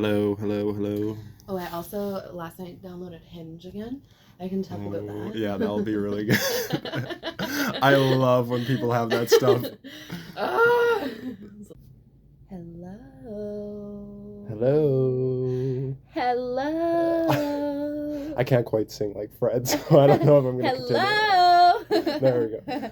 Hello, hello, hello. Oh, I also last night downloaded Hinge again. I can talk about that. Yeah, that'll be really good. I love when people have that stuff. Hello. Hello. Hello. I can't quite sing like Fred, so I don't know if I'm going to continue. Hello. There we go.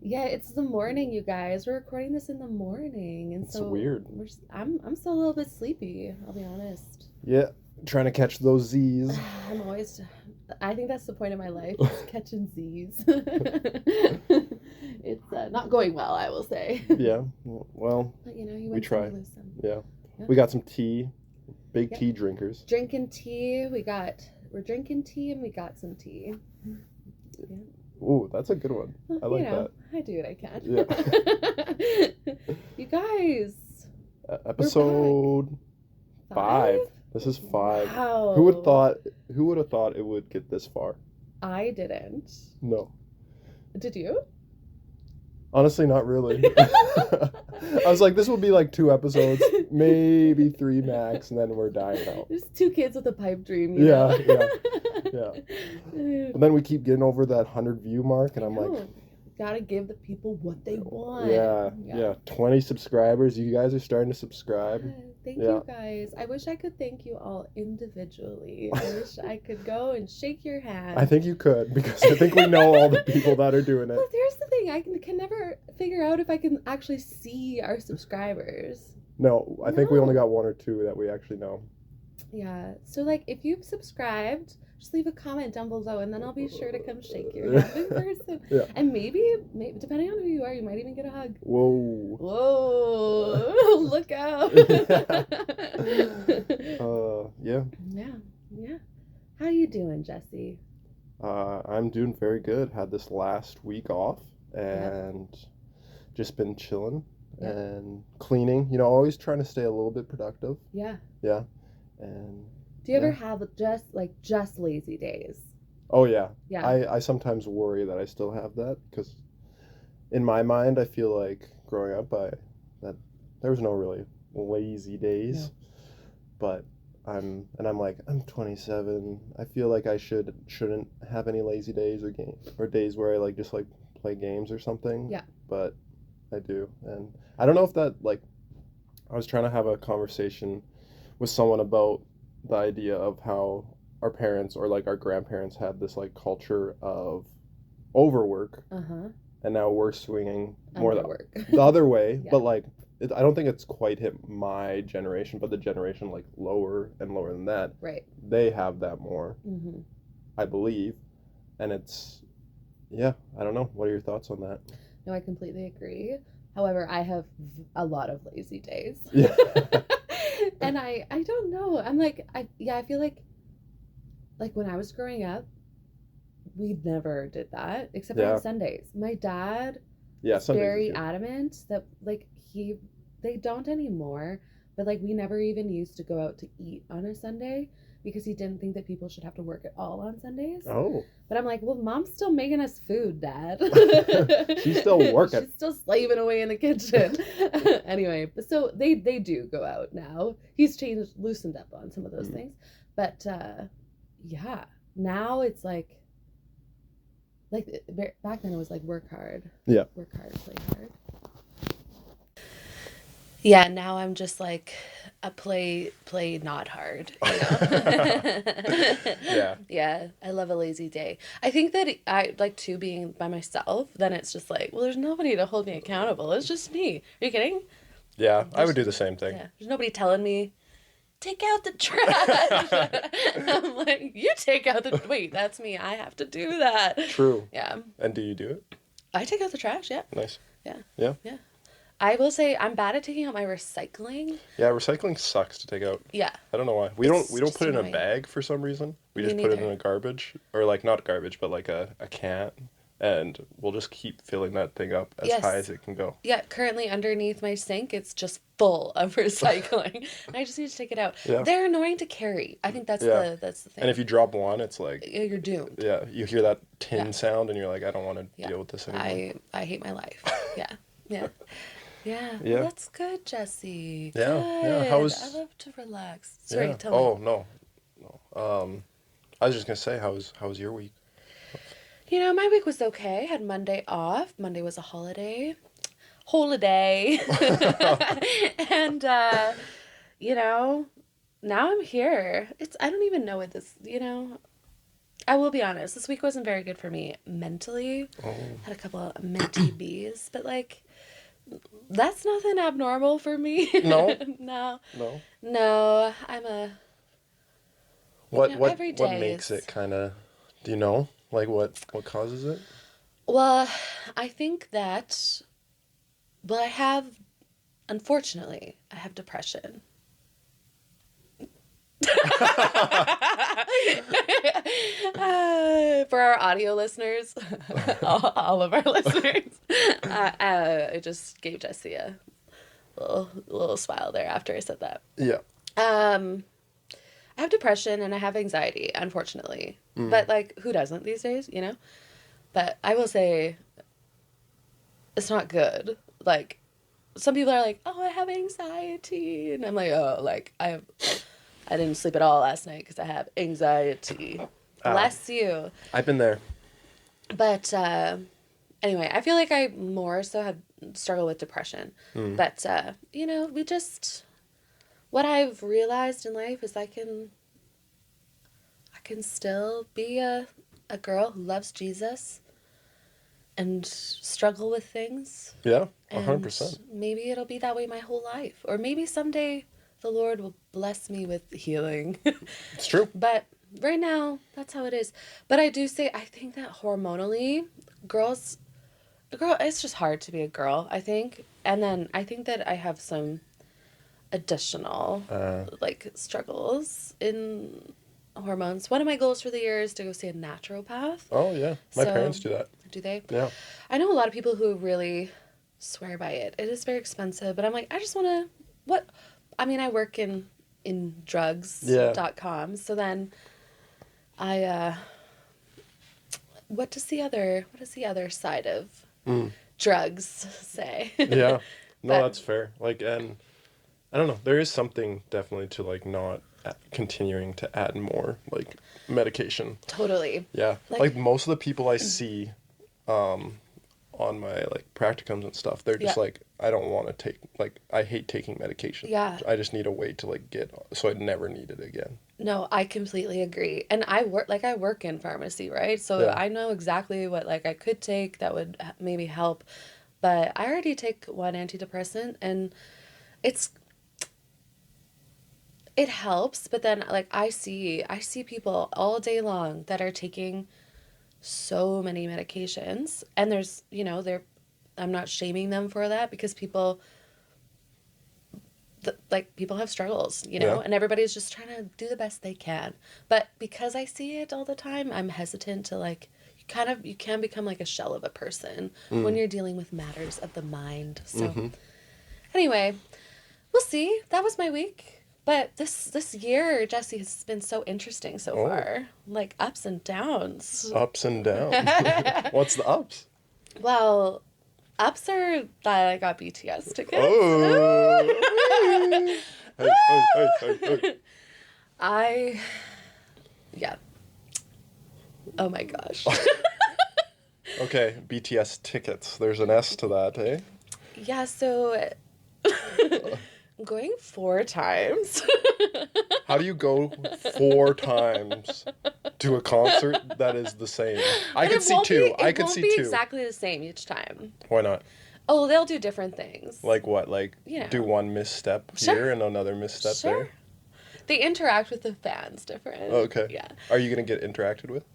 Yeah, it's the morning, you guys. We're recording this in the morning, and It's so weird. I'm still a little bit sleepy. I'll be honest. Yeah, trying to catch those Z's. I think that's the point of my life, is catching Z's. It's not going well, I will say. Yeah, well, But you we try. lose some. Yeah. We got some tea. Big Yep. tea drinkers. Drinking tea. We're drinking tea and we got some tea. Yeah. Ooh, that's a good one. I like that. I do what I can. Yeah. You guys. Episode 5. This is 5. Wow. Who would have thought it would get this far? I didn't. No. Did you? Honestly, not really. I was like, this will be like 2 episodes, maybe 3 max, and then we're dying out. There's 2 kids with a pipe dream. Yeah. And then we keep getting over that 100 view mark, and I'm like, gotta give the people what they want. Yeah. 20 subscribers. You guys are starting to subscribe. Thank you guys. I wish I could thank you all individually. I wish I could go and shake your hand. I think you could, because I think we know all the people that are doing it. Well, here's the thing. I can never figure out if I can actually see our subscribers. No, I think we only got 1 or 2 that we actually know. Yeah. So, if you've subscribed, just leave a comment down below, and then I'll be sure to come shake your hand in person. Yeah. And maybe, depending on who you are, you might even get a hug. Whoa. Look out. Yeah. Yeah. How you doing, Jesse? I'm doing very good. Had this last week off and just been chilling and cleaning. Always trying to stay a little bit productive. Yeah. Yeah. And do you ever have just lazy days? Oh yeah. Yeah. I sometimes worry that I still have that, because in my mind I feel like growing up that there was no really lazy days. Yeah. But I'm 27. I feel like I shouldn't have any lazy days or days where I just play games or something. Yeah. But I do. And I don't know if that I was trying to have a conversation with someone about the idea of how our parents or our grandparents had this culture of overwork. Uh-huh. And now we're swinging more the other way. Yeah. But I don't think it's quite hit my generation, but the generation lower and lower than that. Right. They have that more, I believe. And it's, I don't know. What are your thoughts on that? No, I completely agree. However, I have a lot of lazy days. Yeah. And I don't know. I'm I feel like when I was growing up, we never did that except on Sundays. My dad was very adamant that they don't anymore, but we never even used to go out to eat on a Sunday because he didn't think that people should have to work at all on Sundays. Oh. But I'm like, well, Mom's still making us food, Dad. She's still working. She's still slaving away in the kitchen. Anyway, so they do go out now. He's loosened up on some of those things. But, now it's back then it was work hard. Yeah. Work hard, play hard. Yeah, now I'm just a play not hard. Yeah, I love a lazy day. I think that I too being by myself. Then it's just well, there's nobody to hold me accountable. It's just me. Are you kidding? Yeah, I would do the same thing. Yeah, there's nobody telling me, take out the trash. I'm like, you take out the. Wait, that's me. I have to do that. True. Yeah. And do you do it? I take out the trash. Yeah. Nice. Yeah. Yeah. Yeah. I will say I'm bad at taking out my recycling. Yeah, recycling sucks to take out. Yeah. I don't know why. We don't put it in a bag for some reason. We just put it in a garbage, or not garbage, but a can, and we'll just keep filling that thing up as high as it can go. Yeah, currently underneath my sink it's just full of recycling. And I just need to take it out. Yeah. They're annoying to carry. I think that's the thing. And if you drop one, it's you're doomed. Yeah, you hear that tin sound and you're like, I don't want to deal with this anymore. I hate my life. Yeah. Yeah. Yeah. Yeah. Well, that's good, Jesse. Yeah. Good. Yeah. How was to relax. Sorry, Yeah. tell me. Oh, no. I was just gonna say, how was your week? You know, my week was okay. Had Monday off. Monday was a holiday. Holiday. And, you know, now I'm here. I don't even know what this, I will be honest. This week wasn't very good for me mentally. Oh. Had a couple of mentee bees, but like, that's nothing abnormal for me. No? No. No? No, I'm a... What every what day makes is... it kind of, do you know? Like what causes it? Well, I think that... Well, unfortunately, I have depression. For our audio listeners, all of our listeners, I just gave Jesse a little smile there after I said that. Yeah. I have depression and I have anxiety, unfortunately. But like, who doesn't these days, But I will say, it's not good. Like, some people are like, oh, I have anxiety, and I'm like, oh, like I didn't sleep at all last night because I have anxiety. Bless you. I've been there. But anyway, I feel like I more so have struggled with depression. But what I've realized in life is I can still be a girl who loves Jesus and struggle with things. Yeah, 100%. Maybe it'll be that way my whole life. Or maybe someday the Lord will bless me with healing. It's true. But right now, that's how it is. But I do say, I think that hormonally, it's just hard to be a girl, I think. And then I think that I have some additional, struggles in hormones. One of my goals for the year is to go see a naturopath. Oh, yeah. My parents do that. Do they? Yeah. I know a lot of people who really swear by it. It is very expensive, but I'm like, I just want to, I work in drugs.com, so then what does the other side of drugs say? Yeah. No, that's fair. Like, and I don't know, there is something definitely to like not continuing to add more like medication. Totally. Yeah. Like most of the people I see on my like practicums and stuff, they're just like, I don't want to take, like, I hate taking medication. Yeah. I just need a way to like so I'd never need it again. No, I completely agree. And I work in pharmacy, right? So I know exactly what like I could take that would maybe help, but I already take one antidepressant and it helps, but then like I see people all day long that are taking so many medications, and there's, I'm not shaming them for that because people have struggles, and everybody's just trying to do the best they can. But because I see it all the time, I'm hesitant to like, you can become like a shell of a person when you're dealing with matters of the mind. So anyway, we'll see. That was my week. But this year, Jesse, has been so interesting so far. Like ups and downs. Ups and downs. What's the ups? Well, ups are that I got BTS tickets. Oh. Hey. Yeah. Oh my gosh. Okay, BTS tickets. There's an S to that, eh? Yeah, so I'm going 4 times. How do you go 4 times to a concert that is the same? I could see 2. I could see 2. It won't be exactly the same each time. Why not? Oh, they'll do different things. Like what? Like do one misstep here and another misstep there? They interact with the fans different. Okay. Yeah. Are you going to get interacted with?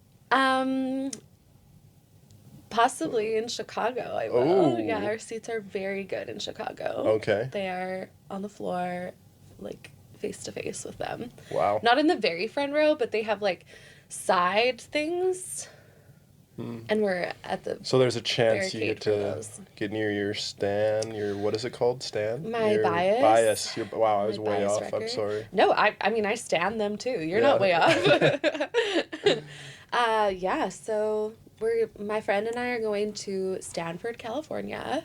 Possibly in Chicago, I will. Oh. Yeah, our seats are very good in Chicago. Okay. They are on the floor, like, face to face with them. Wow. Not in the very front row, but they have, like, side things. And we're at the So there's a chance you get to get near your stand, what is it called? Stand? My bias. Bias. Wow, I was way off. Record. I'm sorry. No, I mean, I stand them too. You're not way off. Yeah, so my friend and I are going to Stanford, California.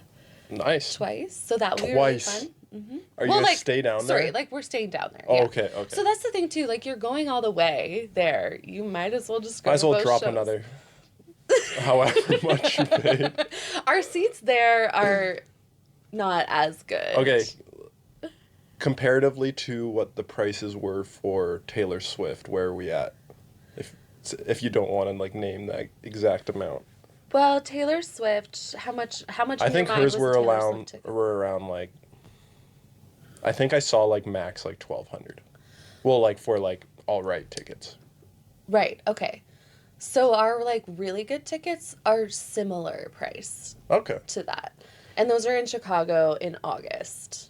Nice. Twice. So that will be really fun. Are you gonna stay down there? Sorry, like we're staying down there. Oh, yeah. okay. So that's the thing too. Like you're going all the way there. You might as well just go. Might as well drop shows. another. However much you paid. Our seats there are not as good. Okay. Comparatively to what the prices were for Taylor Swift, where are we at? If you don't want to like name that exact amount. Well, Taylor Swift, how much? I think hers were around like. I think I saw like max like 1,200. Well, like for like all right tickets. Right. Okay. So our like really good tickets are similar price. Okay. To that, and those are in Chicago in August.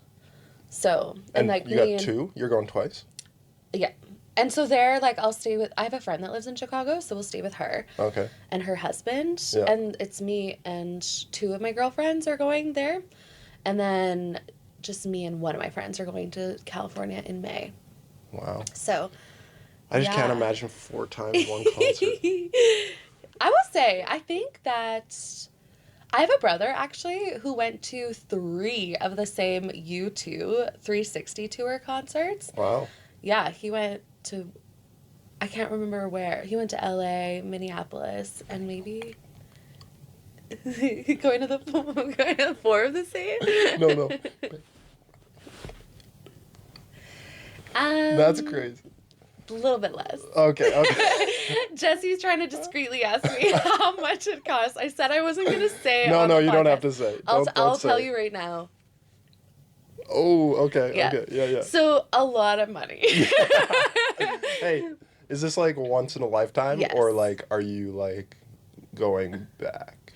So and like you got two. You're going twice. Yeah. And so there, like, I have a friend that lives in Chicago, so we'll stay with her. Okay. And her husband. Yeah. And it's me and two of my girlfriends are going there. And then just me and one of my friends are going to California in May. Wow. So, I just can't imagine 4 times one concert. I will say, I think that I have a brother, actually, who went to 3 of the same U2 360 tour concerts. Wow. Yeah, he went to, I can't remember where. He went to LA, Minneapolis, and maybe going to the 4 of the same. No. That's crazy. A little bit less. Okay. Jesse's trying to discreetly ask me how much it costs. I said I wasn't going to say. No, you don't have to say. I'll tell you right now. Oh, okay. Yeah. Okay. Yeah. So a lot of money. Hey, is this like once in a lifetime? Yes. Or like are you like going back?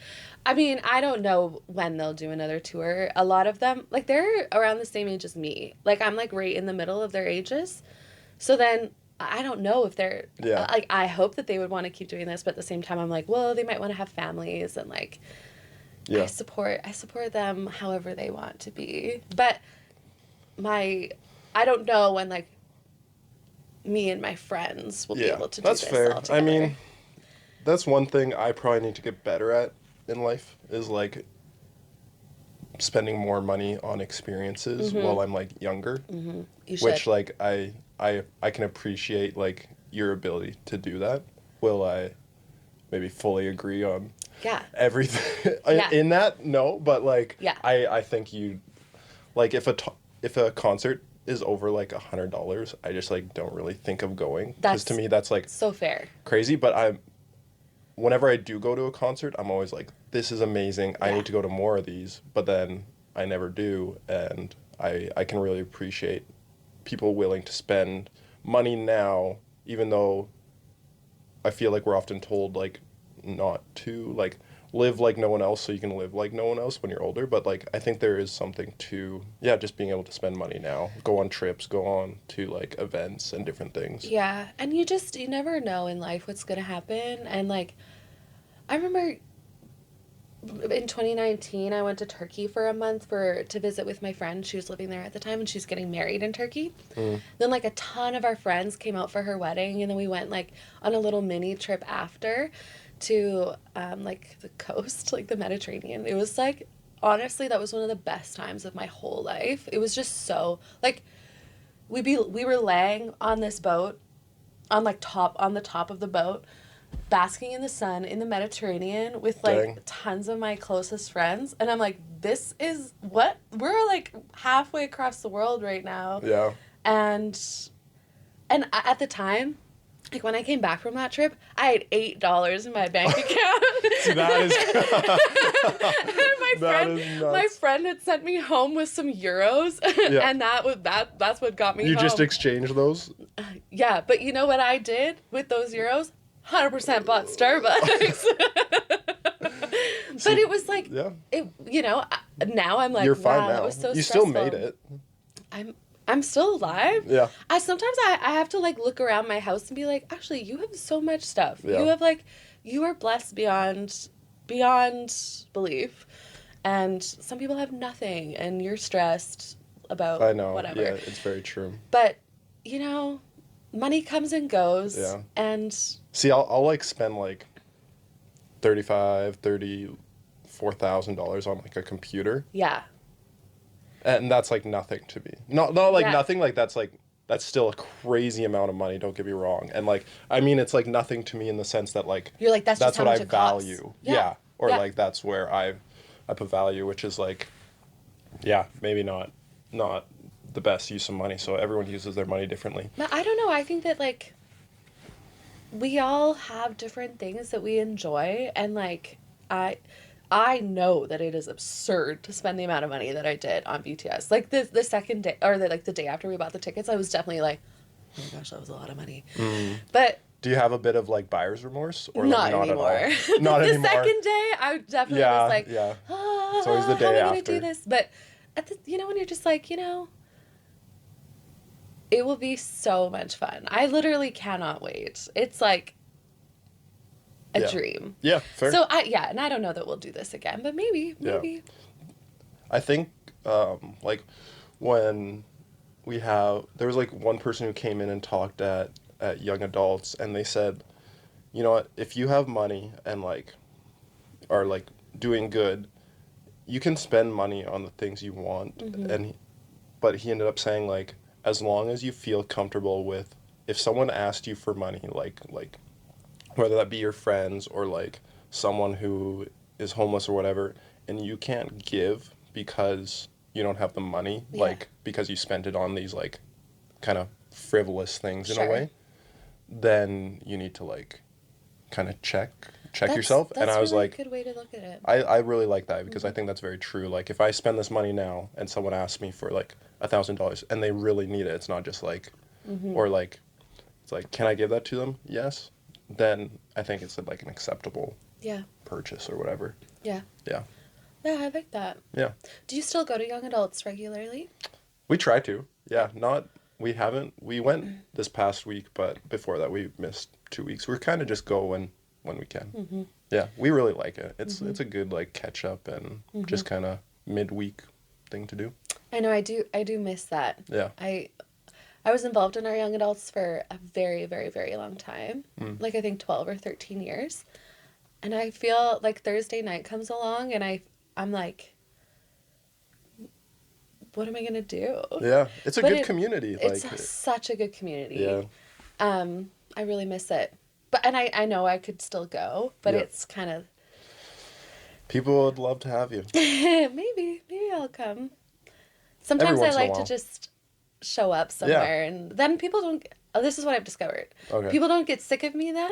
I mean, I don't know when they'll do another tour. A lot of them, like, they're around the same age as me. Like, I'm like right in the middle of their ages. So then I don't know if they're like, I hope that they would want to keep doing this, but at the same time I'm like, well, they might want to have families and like I support them however they want to be. But I don't know when like me and my friends will be able to do this. That's fair. All together. I mean, that's one thing I probably need to get better at in life is like spending more money on experiences while I'm like younger. Mm-hmm. You should. Which like I can appreciate like your ability to do that. Will I maybe fully agree on everything in that? No, but like I think you like if a concert is over like $100, I just like don't really think of going because to me that's like so fair, crazy. But whenever I do go to a concert, I'm always like, this is amazing. I need to go to more of these, but then I never do, and I can really appreciate people willing to spend money now, even though I feel like we're often told like not to like live like no one else so you can live like no one else when you're older, but like I think there is something to just being able to spend money now, go on trips, go on to like events and different things. Yeah, and you never know in life what's gonna happen. And like I remember in 2019 I went to Turkey for a month to visit with my friend. She was living there at the time and she's getting married in Turkey. Then like a ton of our friends came out for her wedding, and then we went like on a little mini trip after to like the coast, like the Mediterranean. It was like, honestly, that was one of the best times of my whole life. It was just so like we were laying on this boat on the top of the boat, basking in the sun in the Mediterranean with like tons of my closest friends, and I'm like, this is what we're like halfway across the world right now. Yeah. And at the time, like when I came back from that trip, I had $8 in my bank account. See, that is my friend had sent me home with some euros, and that's what got me home. You just exchanged those? Yeah, but you know what I did with those euros? 100% bought Starbucks. But it was like, now I'm like, you're fine now. That was so you stressful. still made it. I'm still alive. Yeah. Sometimes I have to like look around my house and be like, actually, you have so much stuff. Yeah. You have like, you are blessed beyond belief, and some people have nothing, and you're stressed about whatever. Yeah, it's very true. But money comes and goes. Yeah. And see, I'll like spend like $34,000 on like a computer. Yeah. And that's like nothing to me. Not like Yeah. nothing, like that's still a crazy amount of money, don't get me wrong. And like I mean it's like nothing to me in the sense that like You're like, that's just how what much I it costs. value. Yeah. Or Yeah. like that's where I put value, which is like maybe not the best use of money. So everyone uses their money differently. But I don't know. I think that like we all have different things that we enjoy, and like I know that it is absurd to spend the amount of money that I did on BTS. Like the second day, or the day after we bought the tickets, I was definitely like, oh my gosh, that was a lot of money. But do you have a bit of like buyer's remorse, or not like, anymore? At all? Not the anymore. second day, I definitely was like, It's always the day how am I after. gonna do this? But when you're just like, it will be so much fun. I literally cannot wait. It's like a dream. Yeah, fair. So and I don't know that we'll do this again, but maybe. I think like when there was like one person who came in and talked at young adults, and they said, you know what, if you have money and like are like doing good, you can spend money on the things you want. But he ended up saying like, as long as you feel comfortable with, if someone asked you for money, like whether that be your friends or like someone who is homeless or whatever, and you can't give because you don't have the money, like because you spent it on these like kind of frivolous things in a way, then you need to like kind of check yourself. And I was really like, a good way to look at it. I really like that, because I think that's very true. Like if I spend this money now and someone asks me for like $1,000 and they really need it, it's not just like, or like, it's like, can I give that to them? Yes. Then I think it's like an acceptable purchase or whatever. Yeah, I like that. Yeah. Do you still go to young adults regularly? We try to. Yeah, we haven't. We went this past week, but before that we missed 2 weeks. We're kind of just go when we can. Yeah, we really like it. It's a good like catch up and just kind of midweek thing to do. I know, I do miss that. Yeah. I was involved in our young adults for a very, very, very long time. Like I think 12 or 13 years. And I feel like Thursday night comes along and I'm like, what am I going to do? Yeah, it's a good community. It's such a good community. Yeah. I really miss it. But I know I could still go, but it's kind of... People would love to have you. Maybe I'll come. Sometimes I like to just show up somewhere, and then people don't... Oh, this is what I've discovered. Okay. People don't get sick of me then.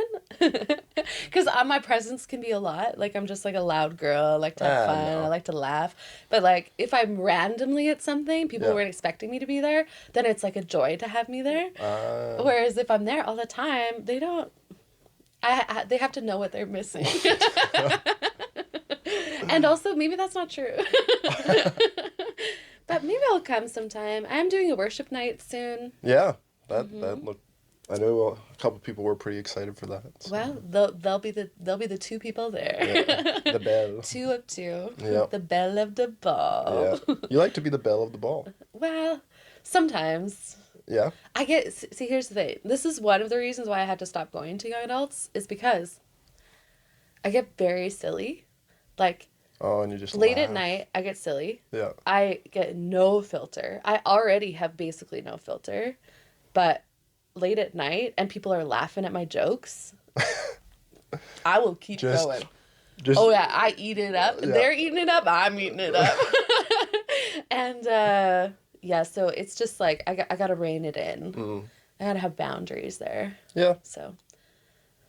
Because my presence can be a lot. Like, I'm just like a loud girl. I like to have fun. No. I like to laugh. But like, if I'm randomly at something, people weren't expecting me to be there, then it's like a joy to have me there. Whereas if I'm there all the time, they don't... they have to know what they're missing. And also, maybe that's not true. But maybe I'll come sometime. I'm doing a worship night soon. Yeah. That looked. I know a couple people were pretty excited for that. So. Well, they'll be the two people there. Yeah, the belle. 2 of 2. Yeah. The belle of the ball. Yeah. You like to be the belle of the ball. Well, sometimes. Yeah. See, here's the thing. This is one of the reasons why I had to stop going to young adults, is because I get very silly. Like, and you just late laugh. at night, I get silly. Yeah. I get no filter. I already have basically no filter. But late at night, and people are laughing at my jokes, I will keep going. Oh yeah, I eat it up. Yeah. They're eating it up. I'm eating it up. And so it's just like I gotta rein it in. I gotta have boundaries there. Yeah. So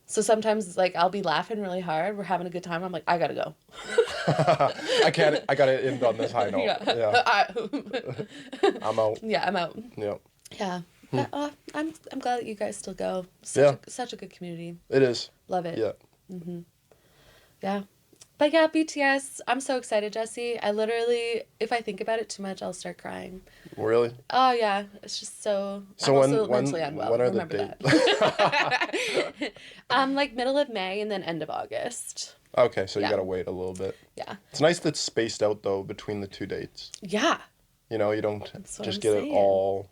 sometimes it's like I'll be laughing really hard. We're having a good time. I'm like, I gotta go. I gotta end on this high note. Yeah. I'm out. Yeah, I'm out. Yeah. Yeah. But, I'm glad that you guys still go. Such a good community. It is. Love it. Yeah. Yeah. But yeah, BTS, I'm so excited, Jesse. I literally, if I think about it too much, I'll start crying. Really? Oh yeah, it's just so. So I'm also mentally unwell. When are Remember the dates? that. Like middle of May and then end of August. Okay, so you gotta wait a little bit. Yeah. It's nice that it's spaced out though between the 2 dates. Yeah. You know, you don't just get it all.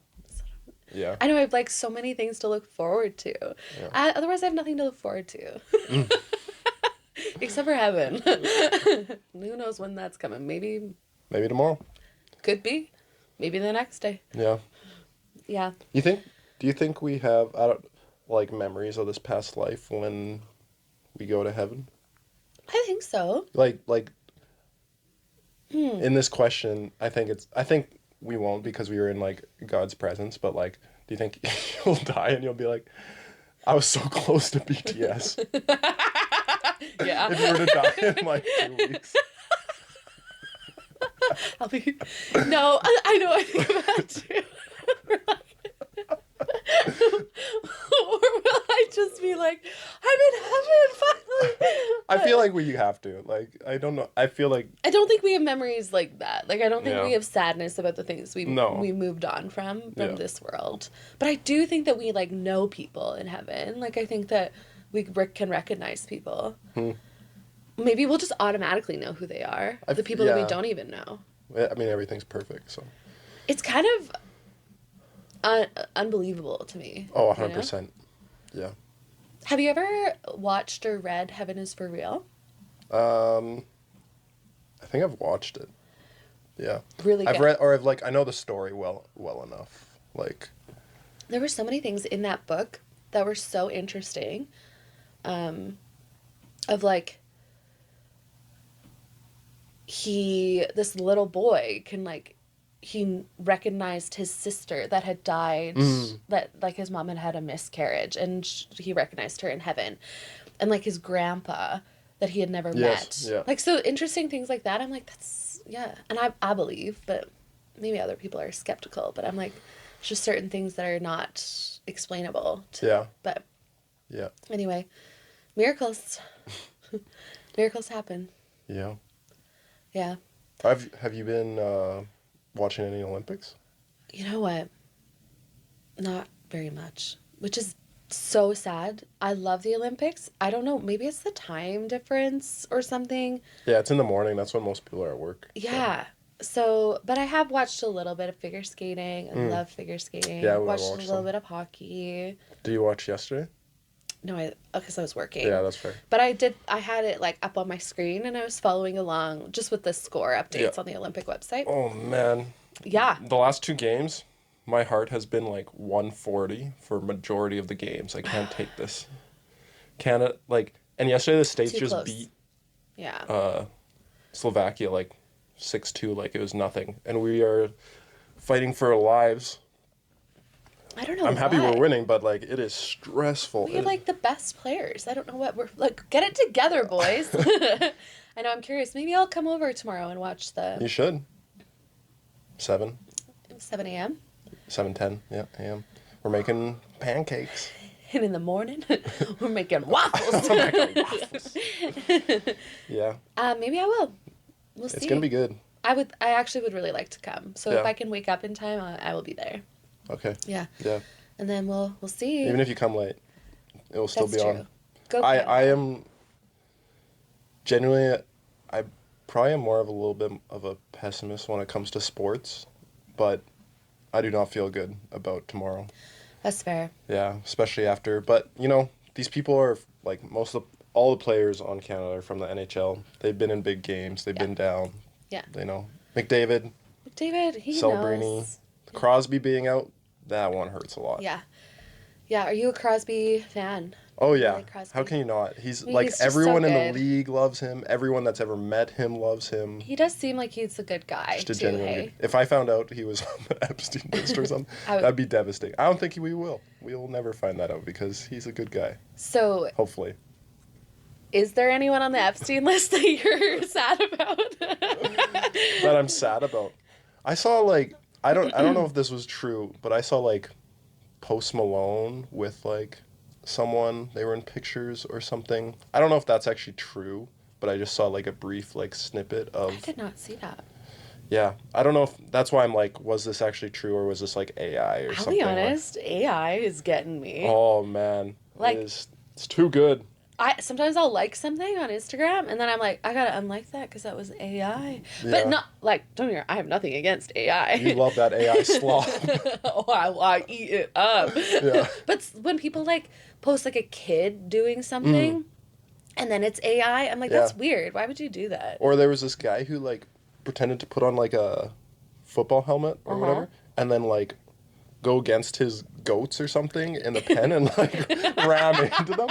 Yeah. I know, I have like so many things to look forward to. Yeah. Otherwise, I have nothing to look forward to. Except for heaven. Who knows when that's coming? Maybe tomorrow. Could be. maybe the next day. Yeah. Yeah. Do you think we have, like, memories of this past life when we go to heaven? I think so. Like, in this question, I think we won't because we were in, like, God's presence, but, like, do you think you'll die and you'll be like, I was so close to BTS? Yeah. If you were to die in, like, 2 weeks. I'll be... No, I know I think about that too. Or will I just be like, I'm in heaven finally? I feel like we have to. Like, I don't know. I feel like... I don't think we have memories like that. Like, I don't think Yeah. we have sadness about the things we moved on from Yeah. this world. But I do think that we, like, know people in heaven. Like, I think that we can recognize people. Maybe we'll just automatically know who they are. The people that we don't even know. I mean, everything's perfect, so... It's kind of unbelievable to me. Oh, 100%. Yeah. Have you ever watched or read Heaven is for Real? I think I've watched it. Yeah. Really good. I've read, or I know the story well enough. Like... There were so many things in that book that were so interesting. Of, like... This little boy can, like... He recognized his sister that had died, that, like, his mom had a miscarriage, and he recognized her in heaven. And, like, his grandpa that he had never met. Yeah. Like, so interesting things like that. I'm like, that's, yeah. And I believe, but maybe other people are skeptical. But I'm like, it's just certain things that are not explainable. But yeah. Anyway, miracles. Miracles happen. Yeah. Yeah. Have you been... watching any Olympics? You know what? Not very much, which is so sad. I love the Olympics. I don't know, maybe it's the time difference or something. Yeah, it's in the morning. That's when most people are at work. Yeah. So, but I have watched a little bit of figure skating. I love figure skating. Yeah, I watched a little bit of hockey. Did you watch yesterday? No, because I was working. Yeah, that's fair. But I had it, like, up on my screen, and I was following along just with the score updates on the Olympic website. Oh, man. Yeah. The last 2 games, my heart has been, like, 140 for majority of the games. I can't take this. Canada, like... And yesterday the States just beat Slovakia, like, 6-2, like it was nothing. And we are fighting for our lives. I don't know. I'm happy we're winning, but, like, it is stressful. We have, like, the best players. I don't know what we're... Like, get it together, boys. I know, I'm curious. Maybe I'll come over tomorrow and watch the... You should. 7 a.m.? 7:10, yeah, a.m. We're making pancakes. And in the morning, we're making waffles. Yeah. Maybe I will. We'll see. It's going to be good. I actually would really like to come. So if I can wake up in time, I will be there. Okay. Yeah. Yeah. And then we'll see. Even if you come late, it will still be on. Go I am genuinely, I probably am more of a little bit of a pessimist when it comes to sports, but I do not feel good about tomorrow. That's fair. Yeah, especially after. But, you know, these people are, like, all the players on Canada are from the NHL. They've been in big games. They've been down. Yeah. They know. McDavid, he Celebrini, knows. Crosby being out, that one hurts a lot. Yeah. Yeah, are you a Crosby fan? Oh, yeah. Like Crosby? How can you not? He's, He's like, just everyone so in good. the league loves him. Everyone that's ever met him loves him. He does seem like he's a good guy, Just a too, genuine hey? good. If I found out he was on the Epstein list or something, that'd be devastating. I don't think we will. We will never find that out because he's a good guy. So... Hopefully. Is there anyone on the Epstein list that you're sad about? That I'm sad about. I saw, like... I don't know if this was true, but I saw, like, Post Malone with, like, someone. They were in pictures or something. I don't know if that's actually true, but I just saw, like, a brief, like, snippet of... I did not see that. Yeah. I don't know if... That's why I'm like, was this actually true or was this, like, AI or something? I'll be honest, AI is getting me. Oh, man. Like... It's too good. Sometimes I'll like something on Instagram, and then I'm like, I gotta unlike that because that was AI. Yeah. But not, like, don't hear, I have nothing against AI. You love that AI slop. Oh, I eat it up. Yeah. But when people, like, post, like, a kid doing something, and then it's AI, I'm like, that's weird. Why would you do that? Or there was this guy who, like, pretended to put on, like, a football helmet or whatever, and then like go against his goats or something in the pen and like ram into them.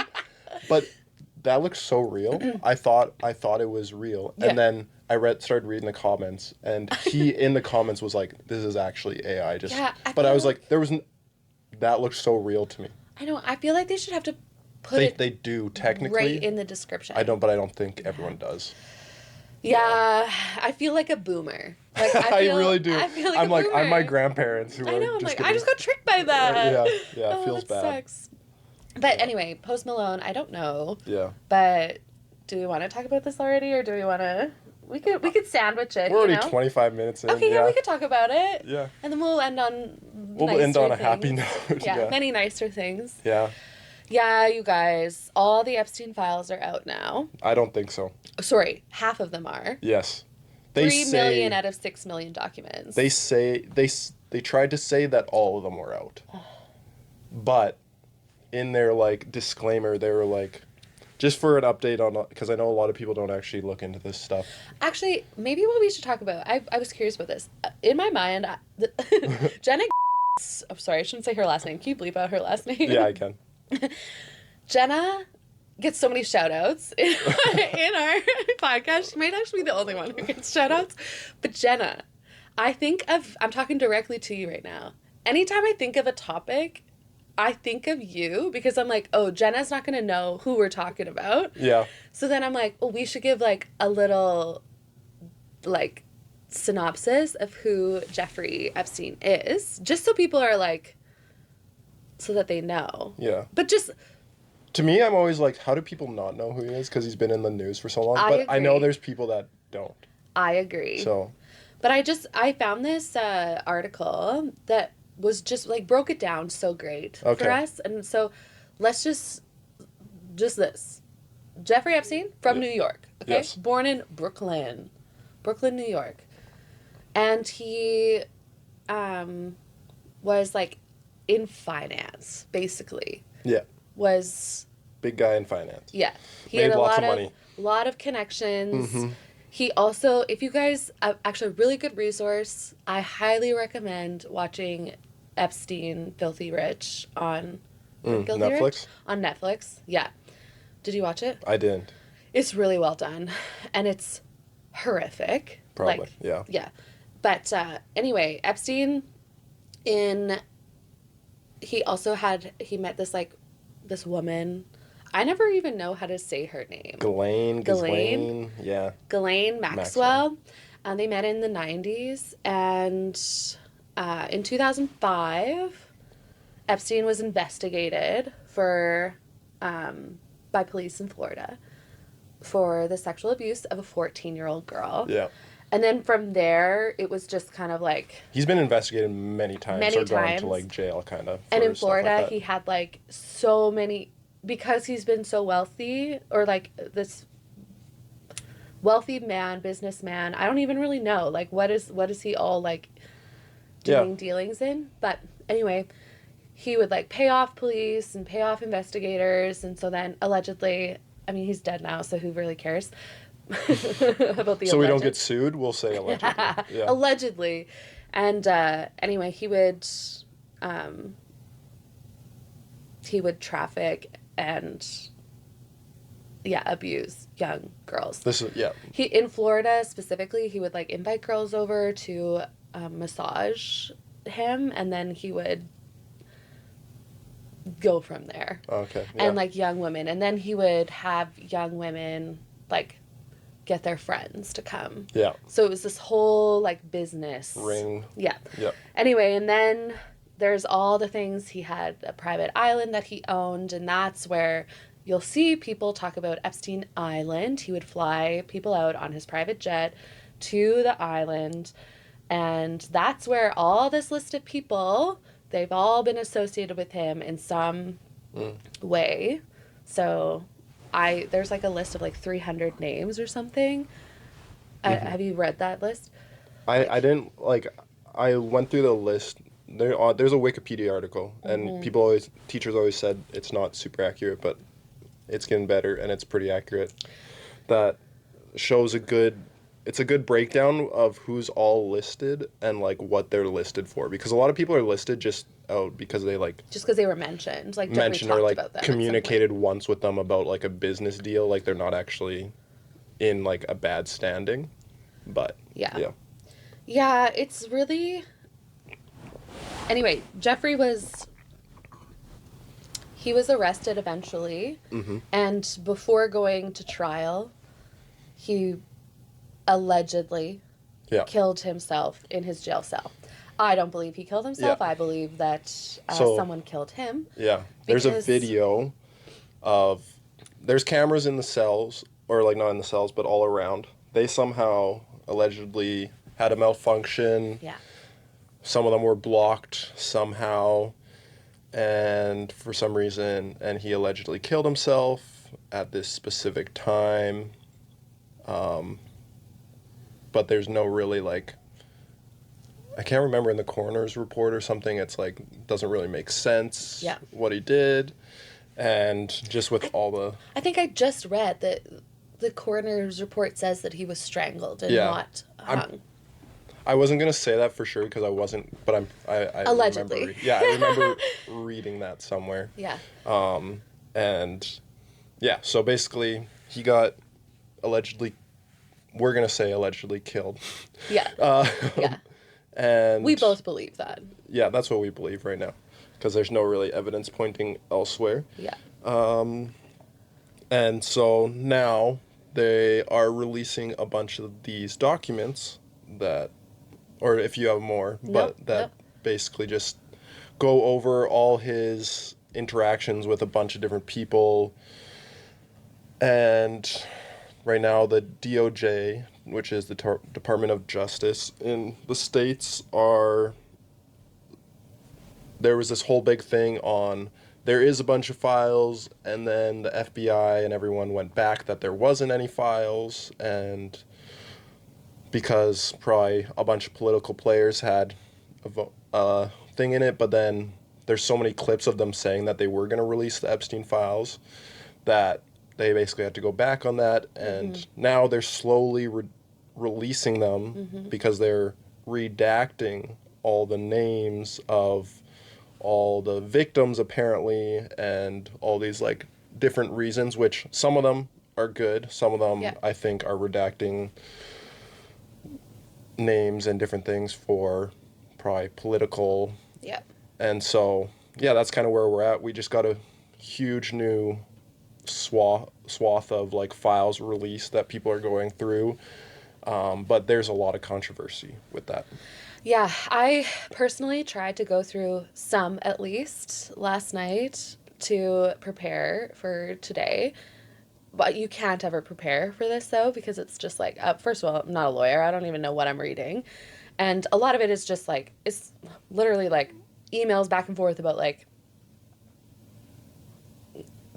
But that looks so real. I thought it was real, and then I started reading the comments, and he in the comments was like, "This is actually AI." Just, but I was like, that looks so real to me. I know. I feel like they should have to put they do technically right in the description. But I don't think everyone does. Yeah, I feel like a boomer. Like I really do. I feel like I'm like, boomer. I'm my grandparents who I know. are I'm just like, I just got tricked by that. Yeah, it feels that bad. Sucks. But anyway, Post Malone, I don't know. Yeah. But do we want to talk about this already, or do we want to? We could sandwich it. We're already 25 minutes in. Okay, yeah, we could talk about it. Yeah. And then we'll end on. We'll end on a happy note. Yeah, many nicer things. Yeah. Yeah, you guys, all the Epstein files are out now. I don't think so. Sorry, half of them are. Yes. 3 million out of 6 million documents. They say they tried to say that all of them were out. But in their like disclaimer, they were like, just for an update on, because I know a lot of people don't actually look into this stuff. Actually, maybe what we should talk about, I was curious about this. In my mind, Jenna, I'm sorry, I shouldn't say her last name. Can you bleep out her last name? Yeah, I can. Jenna gets so many shout outs in our podcast. She might actually be the only one who gets shout outs. But Jenna, I'm talking directly to you right now. Anytime I think of a topic, I think of you, because I'm like, oh, Jenna's not going to know who we're talking about. Yeah. So then I'm like, well, we should give like a little like synopsis of who Jeffrey Epstein is, just so people are like, so that they know. Yeah. But just... To me, I'm always like, how do people not know who he is? Because he's been in the news for so long. I But agree. I know there's people that don't. I agree. So. But I found this article that was just like broke it down so great for us. And so let's just this. Jeffrey Epstein from New York. Okay. Yes. Born in Brooklyn, New York. And he was like in finance, basically. Yeah. Was big guy in finance. Yeah. He made had lots of money. lot of connections. Mm-hmm. He also, if you guys, actually a really good resource, I highly recommend watching Epstein Filthy Rich on Netflix? Rich? On Netflix. Yeah. Did you watch it? I didn't. It's really well done. And it's horrific. Probably, like, yeah. Yeah. But anyway, Epstein he met this woman. I never even know how to say her name. Ghislaine. Yeah. Ghislaine Maxwell. They met in the 90s. And in 2005, Epstein was investigated by police in Florida for the sexual abuse of a 14-year-old girl. Yeah. And then from there, it was just kind of like... He's been investigated many times. Gone to like jail, kind of. And in Florida, he had like so many... Because he's been so wealthy, or like this wealthy man, businessman, I don't even really know. Like, what is he all like doing dealings in? But anyway, he would like pay off police and pay off investigators. And so then allegedly, I mean, he's dead now, so who really cares? About the so we don't get sued, we'll say allegedly. Yeah. Allegedly. And anyway, he would traffic and abuse young girls. He in Florida specifically, he would like invite girls over to massage him, and then he would go from there. Okay. Yeah. And like young women, and then he would have young women like get their friends to come. Yeah. So it was this whole like business ring. Yeah. Yeah. Anyway, and then there's all the things. He had a private island that he owned, and that's where you'll see people talk about Epstein Island. He would fly people out on his private jet to the island, and that's where all this list of people, they've all been associated with him in some way. So there's like a list of like 300 names or something. Have you read that list? I didn't, like, I went through the list. There's a Wikipedia article, and teachers always said it's not super accurate, but it's getting better, and it's pretty accurate. That shows a good it's a good breakdown of who's all listed and like what they're listed for, because a lot of people are listed just because they like just because they were mentioned, like mentioned or like communicated once with them about like a business deal, like they're not actually in like a bad standing. But yeah, it's really, anyway, he was arrested eventually, and before going to trial, he allegedly killed himself in his jail cell. I don't believe he killed himself. I believe that someone killed him. Yeah. There's a video of, there's cameras in the cells, or like not in the cells, but all around. They somehow allegedly had a malfunction. Yeah. Some of them were blocked somehow, and for some reason, and he allegedly killed himself at this specific time. But there's no really like, I can't remember in the coroner's report or something, it's like, doesn't really make sense what he did. And just with I think I just read that the coroner's report says that he was strangled and not hung. I wasn't going to say that for sure because I wasn't, but I allegedly. I remember reading that somewhere. Yeah. And yeah, so basically he got allegedly, we're going to say allegedly killed. Yeah. Yeah. And we both believe that. Yeah, that's what we believe right now, because there's no really evidence pointing elsewhere. Yeah. And so now they are releasing a bunch of these documents that, or if you have more, basically just go over all his interactions with a bunch of different people. And right now the DOJ, which is the Department of Justice in the States, there was this whole big thing on, there is a bunch of files, and then the FBI and everyone went back that there wasn't any files, and because probably a bunch of political players had a thing in it, but then there's so many clips of them saying that they were going to release the Epstein files that they basically had to go back on that, and now they're slowly releasing them because they're redacting all the names of all the victims apparently, and all these like different reasons, which some of them are good, some of them I think are redacting names and different things for probably political. And so that's kind of where we're at. We just got a huge new swath of like files released that people are going through, but there's a lot of controversy with that. Yeah, I personally tried to go through some at least last night to prepare for today. But you can't ever prepare for this, though, because it's just like, first of all, I'm not a lawyer. I don't even know what I'm reading. And a lot of it is just like, it's literally like emails back and forth about like,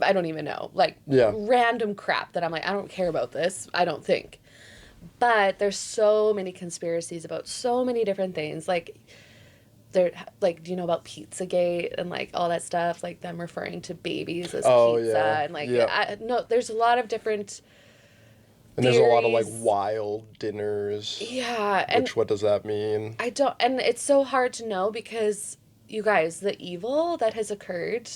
I don't even know, like random crap that I'm like, I don't care about this, I don't think. But there's so many conspiracies about so many different things. Like, do you know about Pizzagate and like all that stuff? Like them referring to babies as pizza and like there's a lot of different. And theories. There's a lot of like wild dinners. Yeah, what does that mean? I don't, and it's so hard to know because you guys, the evil that has occurred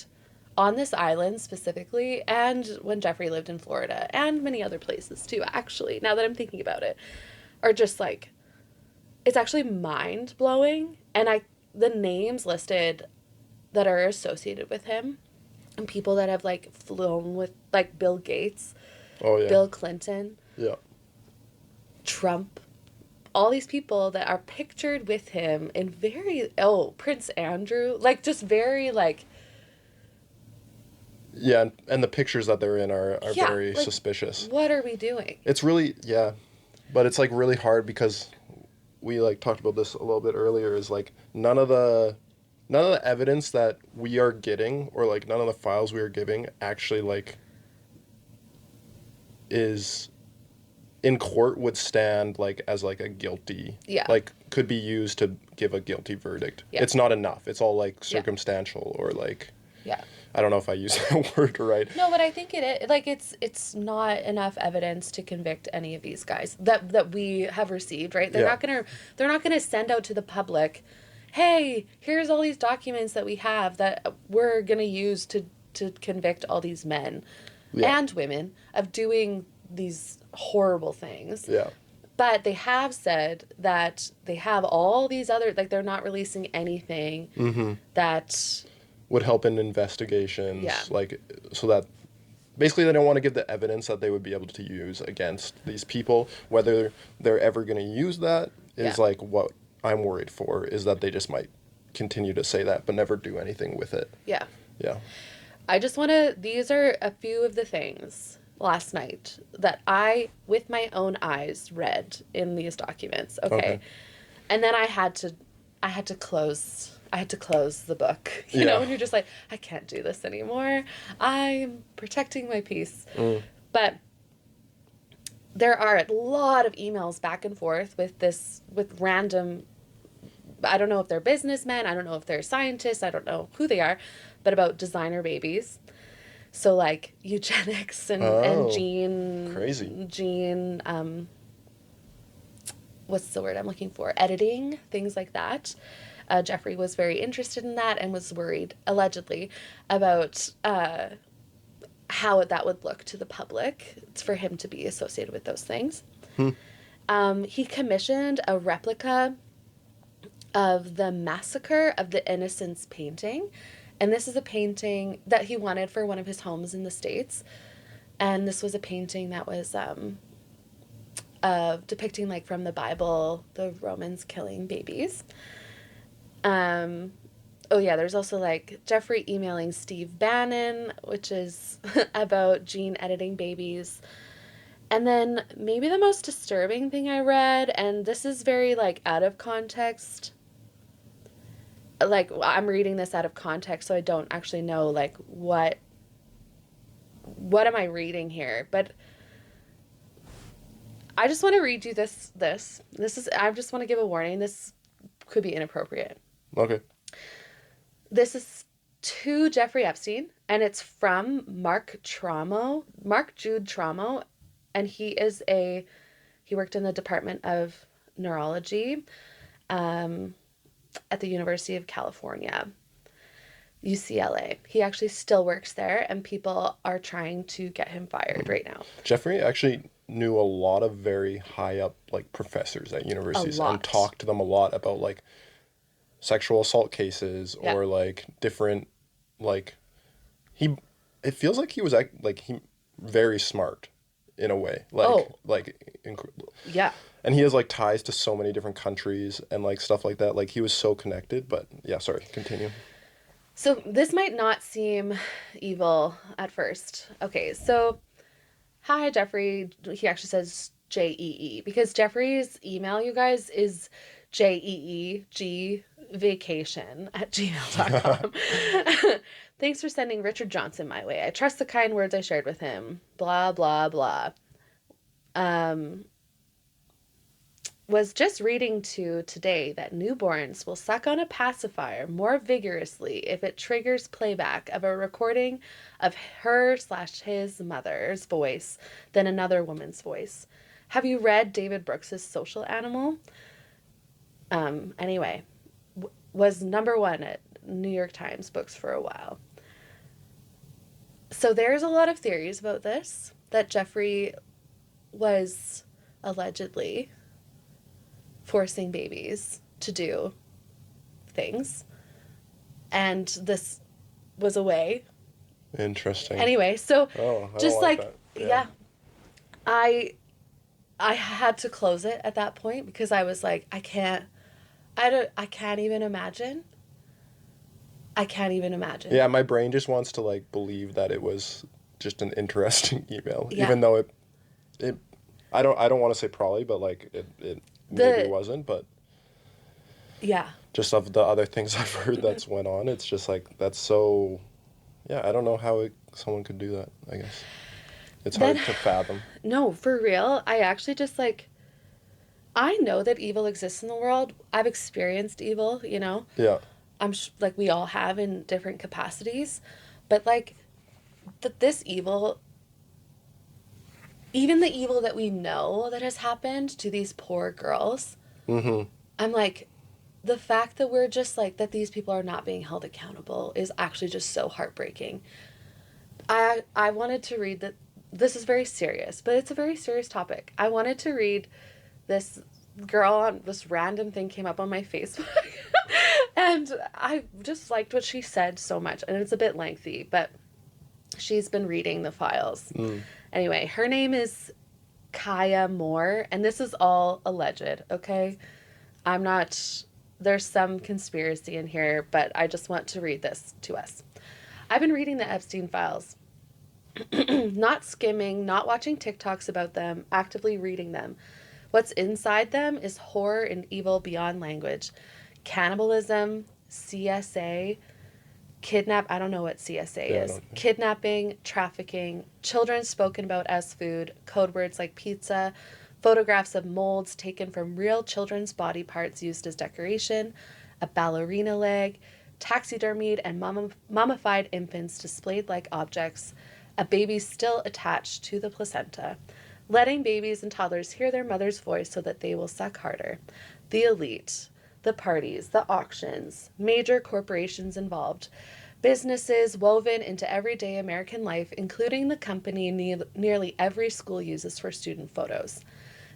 on this island specifically, and when Jeffrey lived in Florida, and many other places too, actually, now that I'm thinking about it, are just like, it's actually mind-blowing. And the names listed that are associated with him, and people that have like flown with, like Bill Gates, Bill Clinton, Trump, all these people that are pictured with him in Prince Andrew, like just very like. Yeah, and the pictures that they're in are very like, suspicious. What are we doing? It's really, but it's like really hard because we like talked about this a little bit earlier, is like none of the evidence that we are getting, or like none of the files we are giving actually like is in court would stand like as like a guilty, like could be used to give a guilty verdict. It's not enough. It's all like circumstantial or like Yeah. I don't know if I use that word right. No, but I think it's not enough evidence to convict any of these guys that we have received, right? They're not gonna send out to the public, hey, here's all these documents that we have that we're gonna use to convict all these men and women of doing these horrible things. Yeah. But they have said that they have all these other, like, they're not releasing anything that would help in investigations. Yeah. Like, so that basically they don't want to give the evidence that they would be able to use against these people. Whether they're ever going to use that is like what I'm worried for, is that they just might continue to say that but never do anything with it. Yeah. Yeah. I just want to, these are a few of the things last night that I, with my own eyes, read in these documents. Okay. And then I had to close the book, you know, and you're just like, I can't do this anymore. I'm protecting my peace. But there are a lot of emails back and forth with random, I don't know if they're businessmen, I don't know if they're scientists, I don't know who they are, but about designer babies. So like eugenics and gene, what's the word I'm looking for? Editing, things like that. Jeffrey was very interested in that and was worried, allegedly, about how that would look to the public. It's for him to be associated with those things. He commissioned a replica of the Massacre of the Innocents painting. And this is a painting that he wanted for one of his homes in the States. And this was a painting that was depicting, like, from the Bible, the Romans killing babies. There's also, like, Jeffrey emailing Steve Bannon, which is about gene editing babies. And then maybe the most disturbing thing I read, and this is very, like, out of context. Like, I'm reading this out of context, so I don't actually know, like, what am I reading here? But I just want to read you this is, I just want to give a warning. This could be inappropriate. Okay. This is to Jeffrey Epstein, and it's from Mark Jude Tramo, and he worked in the Department of Neurology, at the University of California, UCLA. He actually still works there, and people are trying to get him fired right now. Jeffrey actually knew a lot of very high up, like, professors at universities and talked to them a lot about, like, sexual assault cases or like different, like, it feels like he was very smart in a way, and he has, like, ties to so many different countries and, like, stuff like that. Like, he was so connected. But yeah, sorry, continue. So this might not seem evil at first. Okay, so hi Jeffrey. He actually says JEE because Jeffrey's email, you guys, is JEEGvacation@gmail.com. Thanks for sending Richard Johnson my way. I trust the kind words I shared with him. Blah, blah, blah. Was just reading today that newborns will suck on a pacifier more vigorously if it triggers playback of a recording of her/his mother's voice than another woman's voice. Have you read David Brooks's Social Animal? Anyway, was #1 at New York Times books for a while. So there's a lot of theories about this, that Jeffrey was allegedly forcing babies to do things, and this was a way. Interesting. Anyway, so just like that. I had to close it at that point because I was like, I can't even imagine. Yeah, my brain just wants to, like, believe that it was just an interesting email, even though it I don't want to say probably, but, like, it maybe wasn't, but just of the other things I've heard that's went on, it's just like, that's so, I don't know how someone could do that, I guess. It's hard to fathom. No, for real. I actually just, like, I know that evil exists in the world. I've experienced evil, you know? Yeah. like we all have in different capacities, but like this evil, even the evil that we know that has happened to these poor girls, I'm like, the fact that we're just like, that these people are not being held accountable is actually just so heartbreaking. I wanted to read that. This is very serious, but it's a very serious topic. I wanted to read this girl on this random thing came up on my Facebook. And I just liked what she said so much. And it's a bit lengthy, but she's been reading the files. Anyway, her name is Kaya Moore, and this is all alleged, okay? I'm not, there's some conspiracy in here, but I just want to read this to us. I've been reading the Epstein files. Not skimming, not watching TikToks about them, actively reading them. What's inside them is horror and evil beyond language. Cannibalism, CSA, I don't know what CSA is. Kidnapping, trafficking, children spoken about as food, code words like pizza, photographs of molds taken from real children's body parts used as decoration, a ballerina leg, taxidermied and mummified infants displayed like objects, a baby still attached to the placenta, letting babies and toddlers hear their mother's voice so that they will suck harder, the elite, the parties, the auctions, major corporations involved, businesses woven into everyday American life, including the company nearly every school uses for student photos.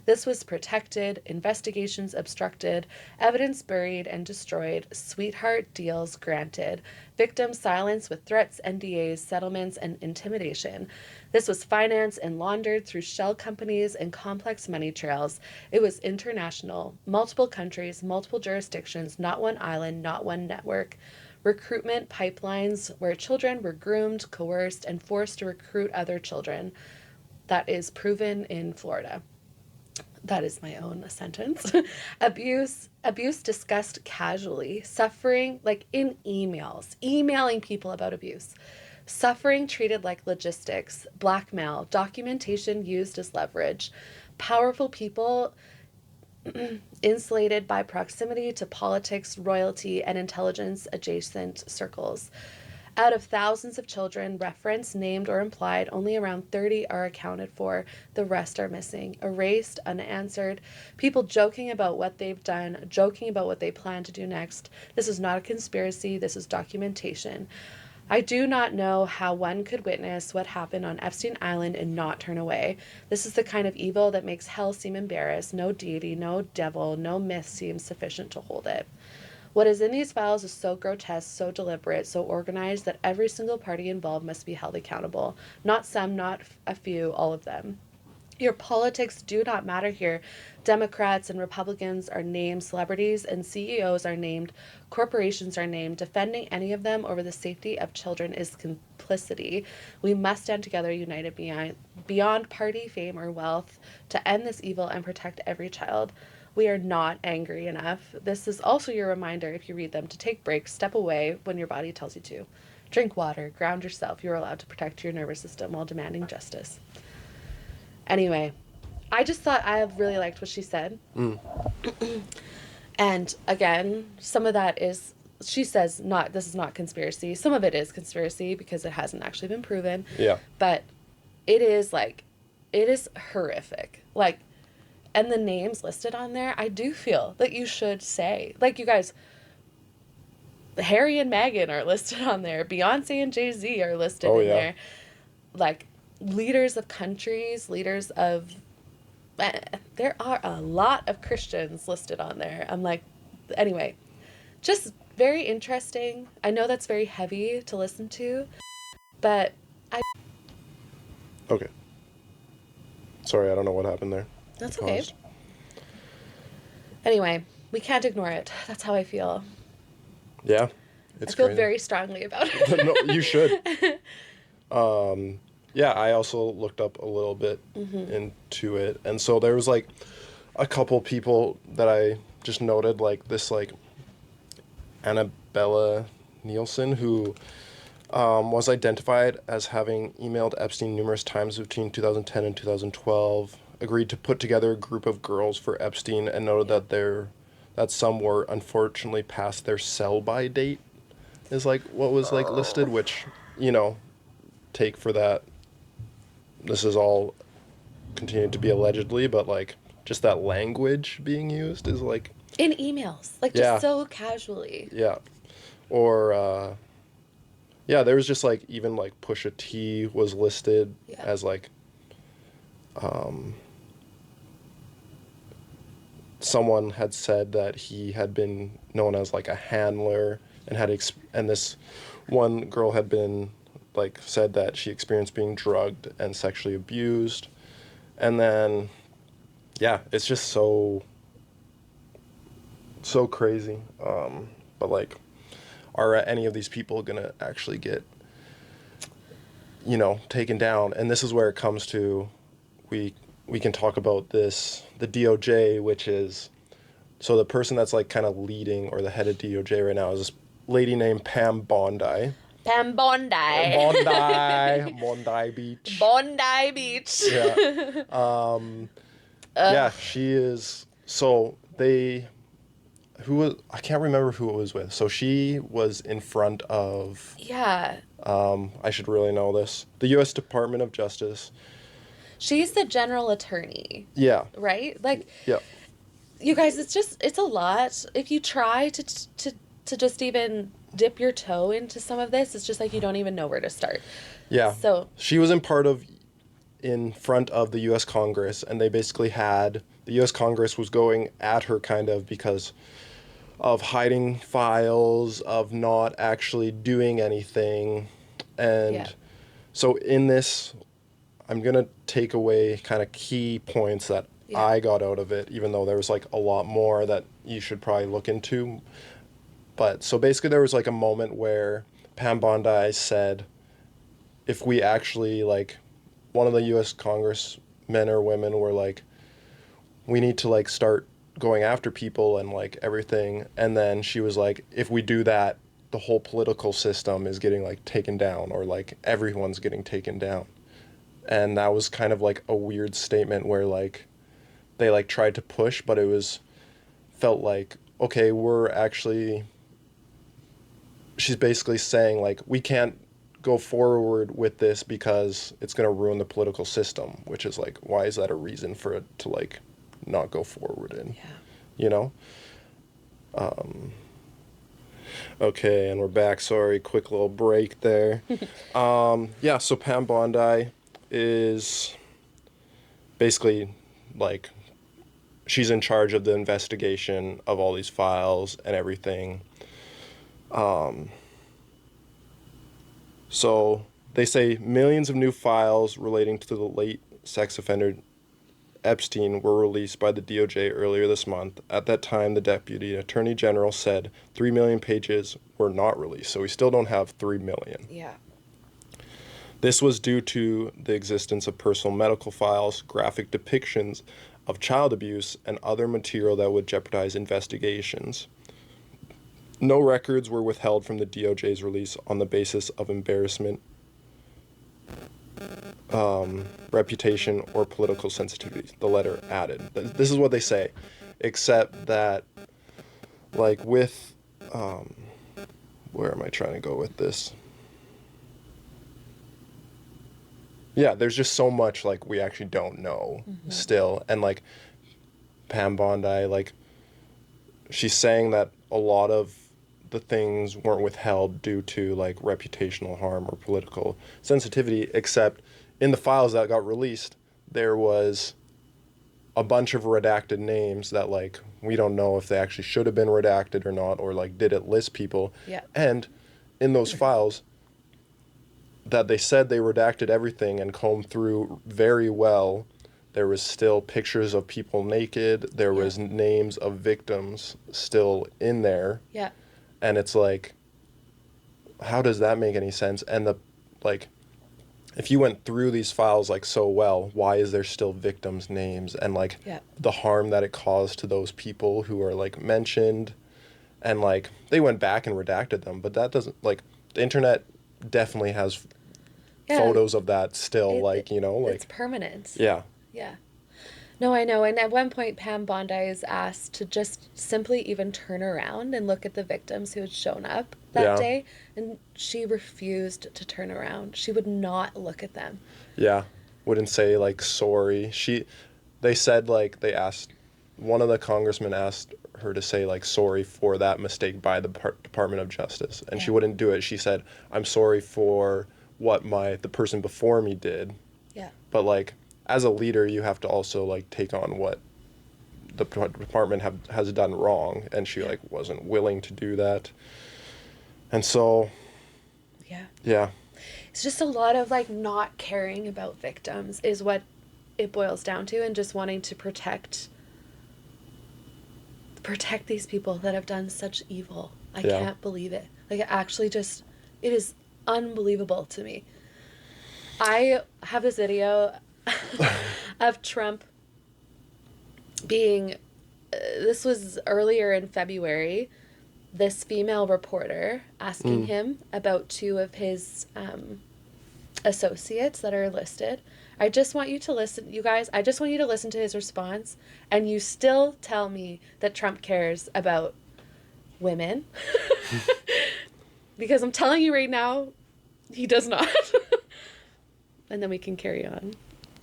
This was protected, investigations obstructed, evidence buried and destroyed, sweetheart deals granted, victims silenced with threats, NDAs, settlements, and intimidation. This was financed and laundered through shell companies and complex money trails. It was international, multiple countries, multiple jurisdictions, not one island, not one network. Recruitment pipelines where children were groomed, coerced, and forced to recruit other children. That is proven in Florida. That is my own sentence. Abuse discussed casually, suffering like in emails, emailing people about abuse, suffering treated like logistics, blackmail, documentation used as leverage, powerful people insulated by proximity to politics, royalty, and intelligence adjacent circles. Out of thousands of children referenced, named, or implied, only around 30 are accounted for. The rest are missing, erased, unanswered. People joking about what they've done, joking about what they plan to do next. This is not a conspiracy. This is documentation. I do not know how one could witness what happened on Epstein Island and not turn away. This is the kind of evil that makes hell seem embarrassed. No deity, no devil, no myth seems sufficient to hold it. What is in these files is so grotesque, so deliberate, so organized that every single party involved must be held accountable. Not some, not a few, all of them. Your politics do not matter here. Democrats and Republicans are named, celebrities and CEOs are named, corporations are named. Defending any of them over the safety of children is complicity. We must stand together, united beyond party, fame, or wealth, to end this evil and protect every child. We are not angry enough. This is also your reminder, if you read them, to take breaks, step away when your body tells you to. Drink water, ground yourself. You're allowed to protect your nervous system while demanding justice. Anyway, I just thought I really liked what she said. And again, some of that is, she says, this is not conspiracy. Some of it is conspiracy because it hasn't actually been proven. Yeah. But it is horrific. Like, and the names listed on there, I do feel that you should say, like, you guys, Harry and Meghan are listed on there. Beyonce and Jay-Z are listed in there. Like, leaders of countries, there are a lot of Christians listed on there. I'm like, anyway, just very interesting. I know that's very heavy to listen to, but Okay. Sorry, I don't know what happened there. That's okay. Anyway, we can't ignore it. That's how I feel. Yeah, I feel very strongly about it. No, you should. Yeah, I also looked up a little bit into it, and so there was like a couple people that I just noted, like this like Annabella Nielsen, who was identified as having emailed Epstein numerous times between 2010 and 2012. Agreed to put together a group of girls for Epstein and noted that that some were unfortunately past their sell-by date is like what was like listed, which, you know, take for that. This is all continued to be allegedly, but like just that language being used is like in emails, like yeah, just so casually. yeah. Or yeah, there was just like even like Pusha T was listed as like someone had said that he had been known as like a handler and and this one girl had been like said that she experienced being drugged and sexually abused. And then yeah, it's just so crazy. But like, are any of these people gonna actually get, you know, taken down? And this is where it comes to, we can talk about this, the DOJ, which is, so the person that's like kind of leading or the head of DOJ right now is this lady named Pam Bondi. Pam Bondi. Bondi Beach. Bondi Beach. Yeah. Yeah, she is. So I can't remember who it was with. So she was in front of. Yeah. I should really know this. The U.S. Department of Justice. She's the general attorney. Yeah. Right? Like. Yeah. You guys, it's a lot. If you try to just even dip your toe into some of this, it's just like you don't even know where to start. Yeah. So she was in front of the U.S. Congress, and they basically had, the U.S. Congress was going at her kind of because of hiding files, of not actually doing anything. And so in this, I'm going to take away kind of key points that I got out of it, even though there was like a lot more that you should probably look into. But so basically there was like a moment where Pam Bondi said, if we actually like, one of the U.S. congressmen or women were like, we need to like start going after people and like everything. And then she was like, if we do that, the whole political system is getting like taken down, or like everyone's getting taken down. And that was kind of like a weird statement where like they like tried to push, but it felt like, okay, she's basically saying like, we can't go forward with this because it's going to ruin the political system, which is like, why is that a reason for it to like not go forward in? You know? Okay, and we're back. Sorry, quick little break there. Yeah, so Pam Bondi is basically like, she's in charge of the investigation of all these files and everything. So they say millions of new files relating to the late sex offender Epstein were released by the DOJ earlier this month. At that time, the Deputy Attorney General said 3 million pages were not released, so we still don't have 3 million. Yeah. This was due to the existence of personal medical files, graphic depictions of child abuse, and other material that would jeopardize investigations. No records were withheld from the DOJ's release on the basis of embarrassment, reputation, or political sensitivity, the letter added. This is what they say, except that, like, with, where am I trying to go with this? Yeah, there's just so much, like, we actually don't know still. And, like, Pam Bondi, like, she's saying that a lot of the things weren't withheld due to, like, reputational harm or political sensitivity, except in the files that got released, there was a bunch of redacted names that, like, we don't know if they actually should have been redacted or not, or, like, did it list people. Yeah. And in those files that they said they redacted everything and combed through very well, there was still pictures of people naked. There was names of victims still in there. Yeah. And it's like, how does that make any sense? And if you went through these files like so well, why is there still victims' names and like the harm that it caused to those people who are like mentioned? And like they went back and redacted them, but that doesn't, like, the internet definitely has photos of that still, like, you know, like it's permanent. Yeah. Yeah. No, I know. And at one point, Pam Bondi is asked to just simply even turn around and look at the victims who had shown up that day. And she refused to turn around. She would not look at them. Yeah. Wouldn't say, like, sorry. They said, like, one of the congressmen asked her to say, like, sorry for that mistake by the Department of Justice. And she wouldn't do it. She said, I'm sorry for what the person before me did. Yeah. But, like, as a leader, you have to also, like, take on what the department has done wrong, and she, like, wasn't willing to do that. And so, yeah. It's just a lot of, like, not caring about victims is what it boils down to, and just wanting to protect these people that have done such evil. I can't believe it. Like, it actually it is unbelievable to me. I have this video of Trump being, this was earlier in February, this female reporter asking him about two of his associates that are listed. I just want you to listen, you guys, I just want you to listen to his response, and you still tell me that Trump cares about women. Because I'm telling you right now, he does not. And then we can carry on.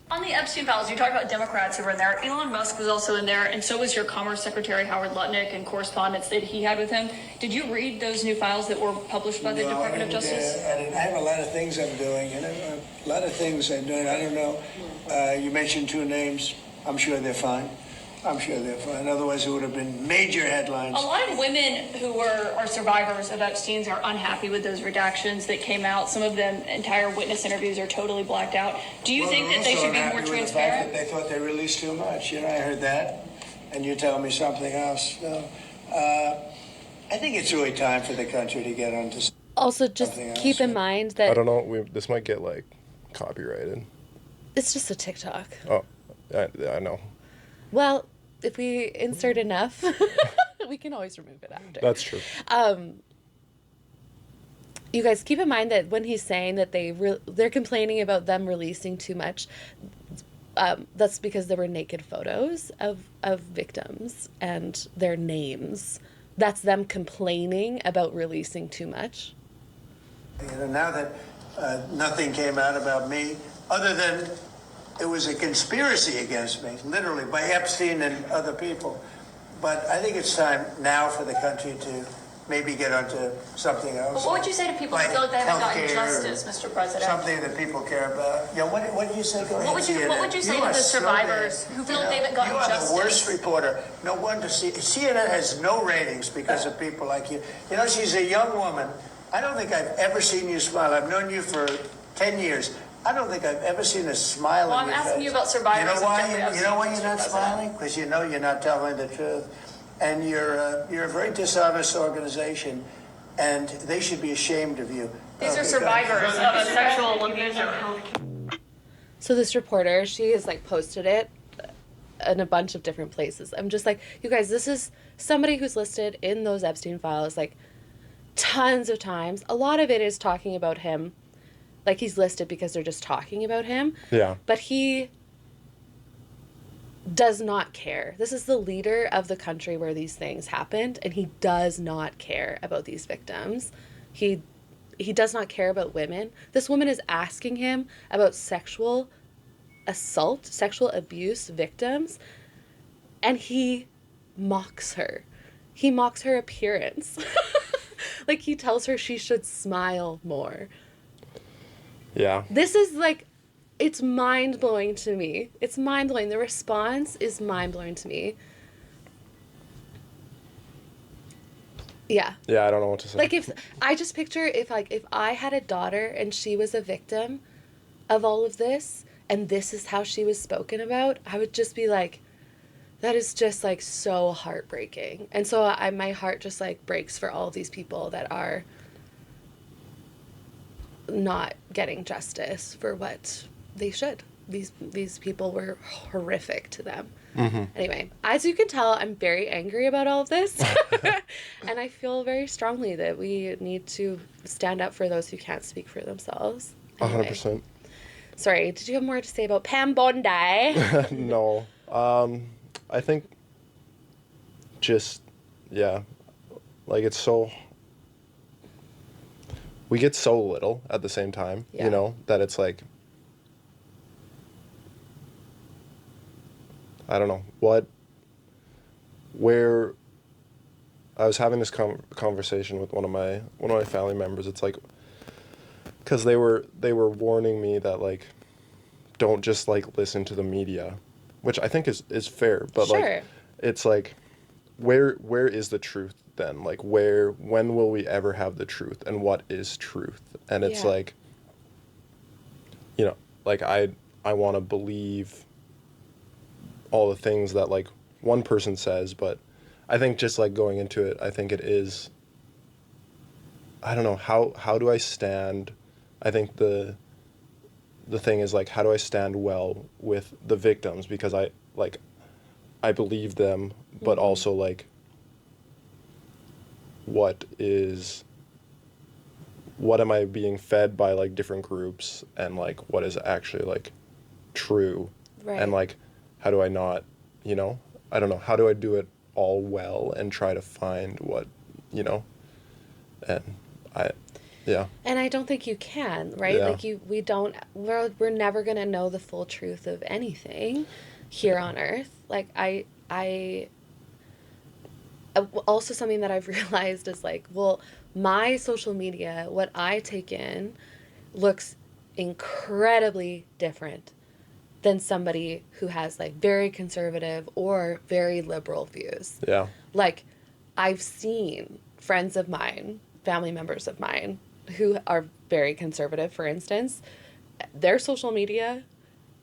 On the Epstein files, you talked about Democrats who were in there. Elon Musk was also in there, and so was your Commerce Secretary Howard Lutnick and correspondence that he had with him. Did you read those new files that were published by the Department of Justice? I have a lot of things I'm doing, a lot of things I'm doing. I don't know. You mentioned two names. I'm sure they're fine. Otherwise, it would have been major headlines. A lot of women who are survivors of Epstein's are unhappy with those redactions that came out. Some of them, entire witness interviews are totally blacked out. Do you think that they should be more transparent? They thought they released too much. I heard that, and you tell me something else. No. I think it's really time for the country to get onto something Also, just keep in mind that... I don't know, this might get, like, copyrighted. It's just a TikTok. Oh, I know. Well, if we insert enough, we can always remove it after. That's true. You guys, keep in mind that when he's saying that they're complaining about them releasing too much, that's because there were naked photos of victims and their names. That's them complaining about releasing too much. Now that nothing came out about me, other than it was a conspiracy against me, literally, by Epstein and other people. But I think it's time now for the country to maybe get onto something else. But what would you say to people who feel like they haven't gotten justice, Mr. President? Something that people care about. What did you say? Go ahead. What would you say to the survivors who feel like they haven't gotten justice? You are the worst reporter. No wonder CNN has no ratings because of people like you. She's a young woman. I don't think I've ever seen you smile. I've known you for 10 years. I don't think I've ever seen a smile on your face. I'm asking you about survivors. You know why? You know why you're not smiling? Because you know you're not telling the truth, and you're a very dishonest organization, and they should be ashamed of you. These are survivors of a sexual abuser. So this reporter, she has like posted it in a bunch of different places. I'm just like, you guys, this is somebody who's listed in those Epstein files like tons of times. A lot of it is talking about him. Like, he's listed because they're just talking about him. Yeah. But he does not care. This is the leader of the country where these things happened, and he does not care about these victims. He does not care about women. This woman is asking him about sexual assault, sexual abuse victims, and he mocks her. He mocks her appearance. Like, he tells her she should smile more. Yeah. This is like, it's mind-blowing to me. It's mind-blowing. The response is mind-blowing to me. Yeah. Yeah, I don't know what to say. Like, if I just picture if I had a daughter and she was a victim of all of this, and this is how she was spoken about, I would just be like, that is just like so heartbreaking. And so my heart just like breaks for all these people that are not getting justice for what they should. These people were horrific to them. Mm-hmm. Anyway, as you can tell, I'm very angry about all of this. And I feel very strongly that we need to stand up for those who can't speak for themselves. Anyway. 100%. Sorry, did you have more to say about Pam Bondi? No. I think just, yeah, like it's so, we get so little at the same time, Yeah. you know, that it's like, I don't know, where, I was having this conversation with one of my family members. It's like, because they were warning me that, like, don't just, like, listen to the media, which I think is fair, but Sure. like, it's like, where is the truth then? Like, when will we ever have the truth, and what is truth? And it's Yeah. like, you know, like, I want to believe all the things that, like, one person says, but I think just, like, going into it, I think it is, I don't know, how do I stand? I think the thing is, like, how do I stand well with the victims? Because I believe them, but Mhm. also, like, what am I being fed by, like, different groups, and, like, what is actually, like, true? Right. And, like, how do I not, you know, I don't know, how do I do it all well and try to find what, you know, and yeah. And I don't think you can, right? Yeah. Like we're never going to know the full truth of anything here on earth. Like also something that I've realized is like, well, my social media, what I take in looks incredibly different than somebody who has like very conservative or very liberal views. Yeah. Like, I've seen friends of mine, family members of mine, who are very conservative, for instance, their social media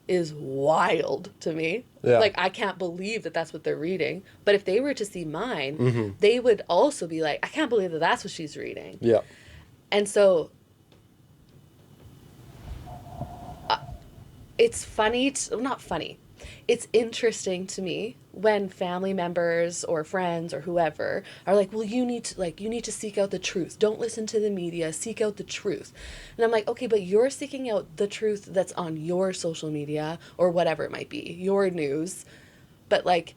is wild to me. Yeah. Like, I can't believe that that's what they're reading. But if they were to see mine, Mm-hmm. they would also be like, I can't believe that that's what she's reading. Yeah. And so it's funny, not funny. It's interesting to me when family members or friends or whoever are like, well, you need to seek out the truth. Don't listen to the media, seek out the truth. And I'm like, okay, but you're seeking out the truth that's on your social media or whatever it might be, your news. But like,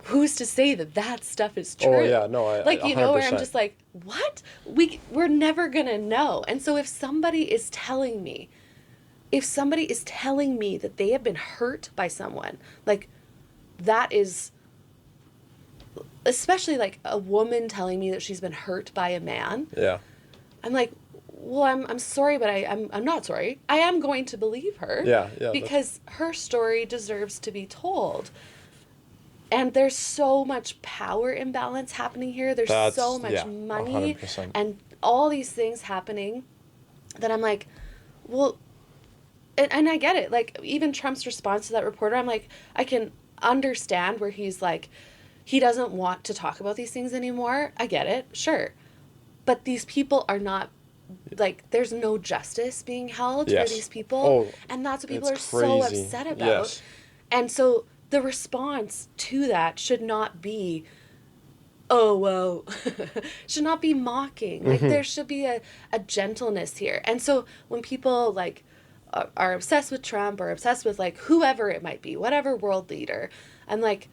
who's to say that that stuff is true? Oh yeah, no, I like, you know, where I'm 100%. just like, what? We're never gonna know. And so if somebody is telling me that they have been hurt by someone, like, that is, especially like a woman telling me that she's been hurt by a man. Yeah. I'm like, well, I'm sorry, but I'm not sorry. I am going to believe her. Yeah. Because her story deserves to be told. And there's so much power imbalance happening here. There's so much money 100%. and all these things happening that I'm like, well, and I get it. Like, even Trump's response to that reporter, I'm like, I can understand where he's like, he doesn't want to talk about these things anymore. I get it, sure. But these people are not, like, there's no justice being held Yes. for these people. Oh, and that's what people are it's so crazy. upset about. Yes. And so the response to that should not be, oh, well, should not be mocking. Like, Mm-hmm. there should be a gentleness here. And so when people, like, are obsessed with Trump or obsessed with, like, whoever it might be, whatever world leader, I'm like,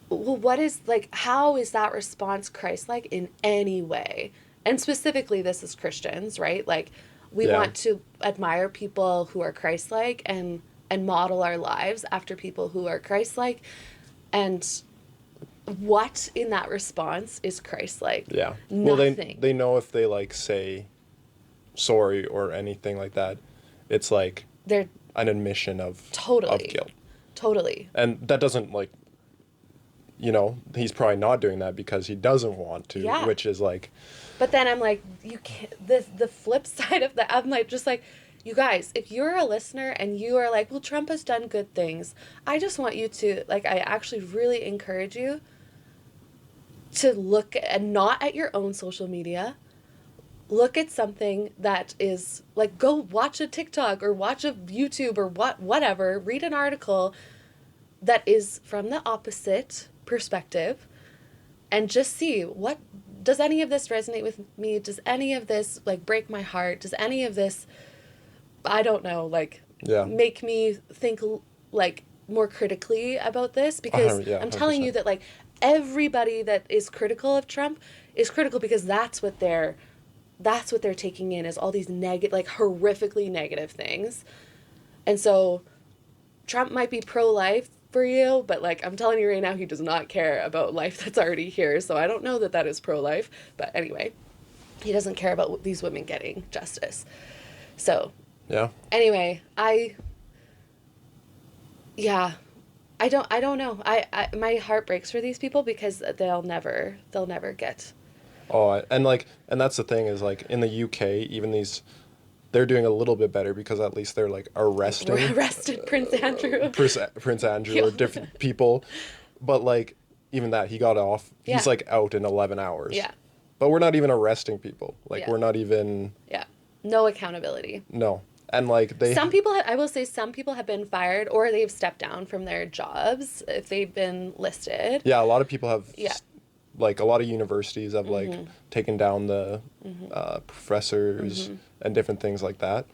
well, what is, like, how is that response Christ-like in any way? And specifically, this is Christians, right? Like, we want to admire people who are Christ-like and model our lives after people who are Christ-like. And what in that response is Christ-like? Yeah. Nothing. Well, they know if they, like, say sorry or anything like that, it's like They're an admission of totally guilt. Totally. And that doesn't, like, you know, he's probably not doing that because he doesn't want to, Yeah. which is like, But then I'm like, you can't, the flip side of that, I'm like, just like, you guys, if you're a listener and you are like, well, Trump has done good things, I just want you to, like, I actually really encourage you to look at, not at your own social media, look at something that is, like, go watch a TikTok or watch a YouTube or whatever, read an article that is from the opposite perspective, and just see, what, does any of this resonate with me? Does any of this, like, break my heart? Does any of this, I don't know, like, yeah. make me think like, more critically about this, because I'm telling you that, like, everybody that is critical of Trump is critical because that's what they're taking in, is all these like, horrifically negative things. And so Trump might be pro-life for you, but, like, I'm telling you right now, he does not care about life that's already here. So I don't know that that is pro-life, but anyway, he doesn't care about these women getting justice. So yeah. Anyway, I don't know. I my heart breaks for these people because they'll never get. Oh, and that's the thing is, like, in the UK, even they're doing a little bit better because at least they're, like, arrested Prince Andrew. Prince Andrew or different people. But, like, even that, he got off. Yeah. He's, like, out in 11 hours. Yeah. But we're not even arresting people. Like, Yeah. we're not even... Yeah. No accountability. No. And, like, some people have been fired or they've stepped down from their jobs if they've been listed. Yeah, a lot of people have... Yeah. Like, a lot of universities have, like, taken down the professors and different things like that.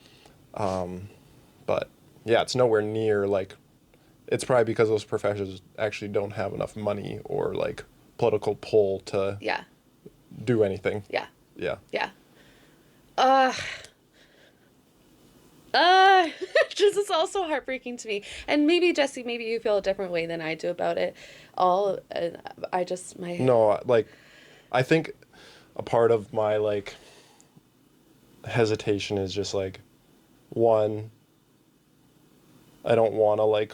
But, yeah, it's nowhere near, like... It's probably because those professors actually don't have enough money or, like, political pull to do anything. Yeah. Yeah. Yeah. This is also heartbreaking to me. And maybe, Jesse, maybe you feel a different way than I do about it all. No, like, I think a part of my, like, hesitation is just, like, one, I don't want to, like,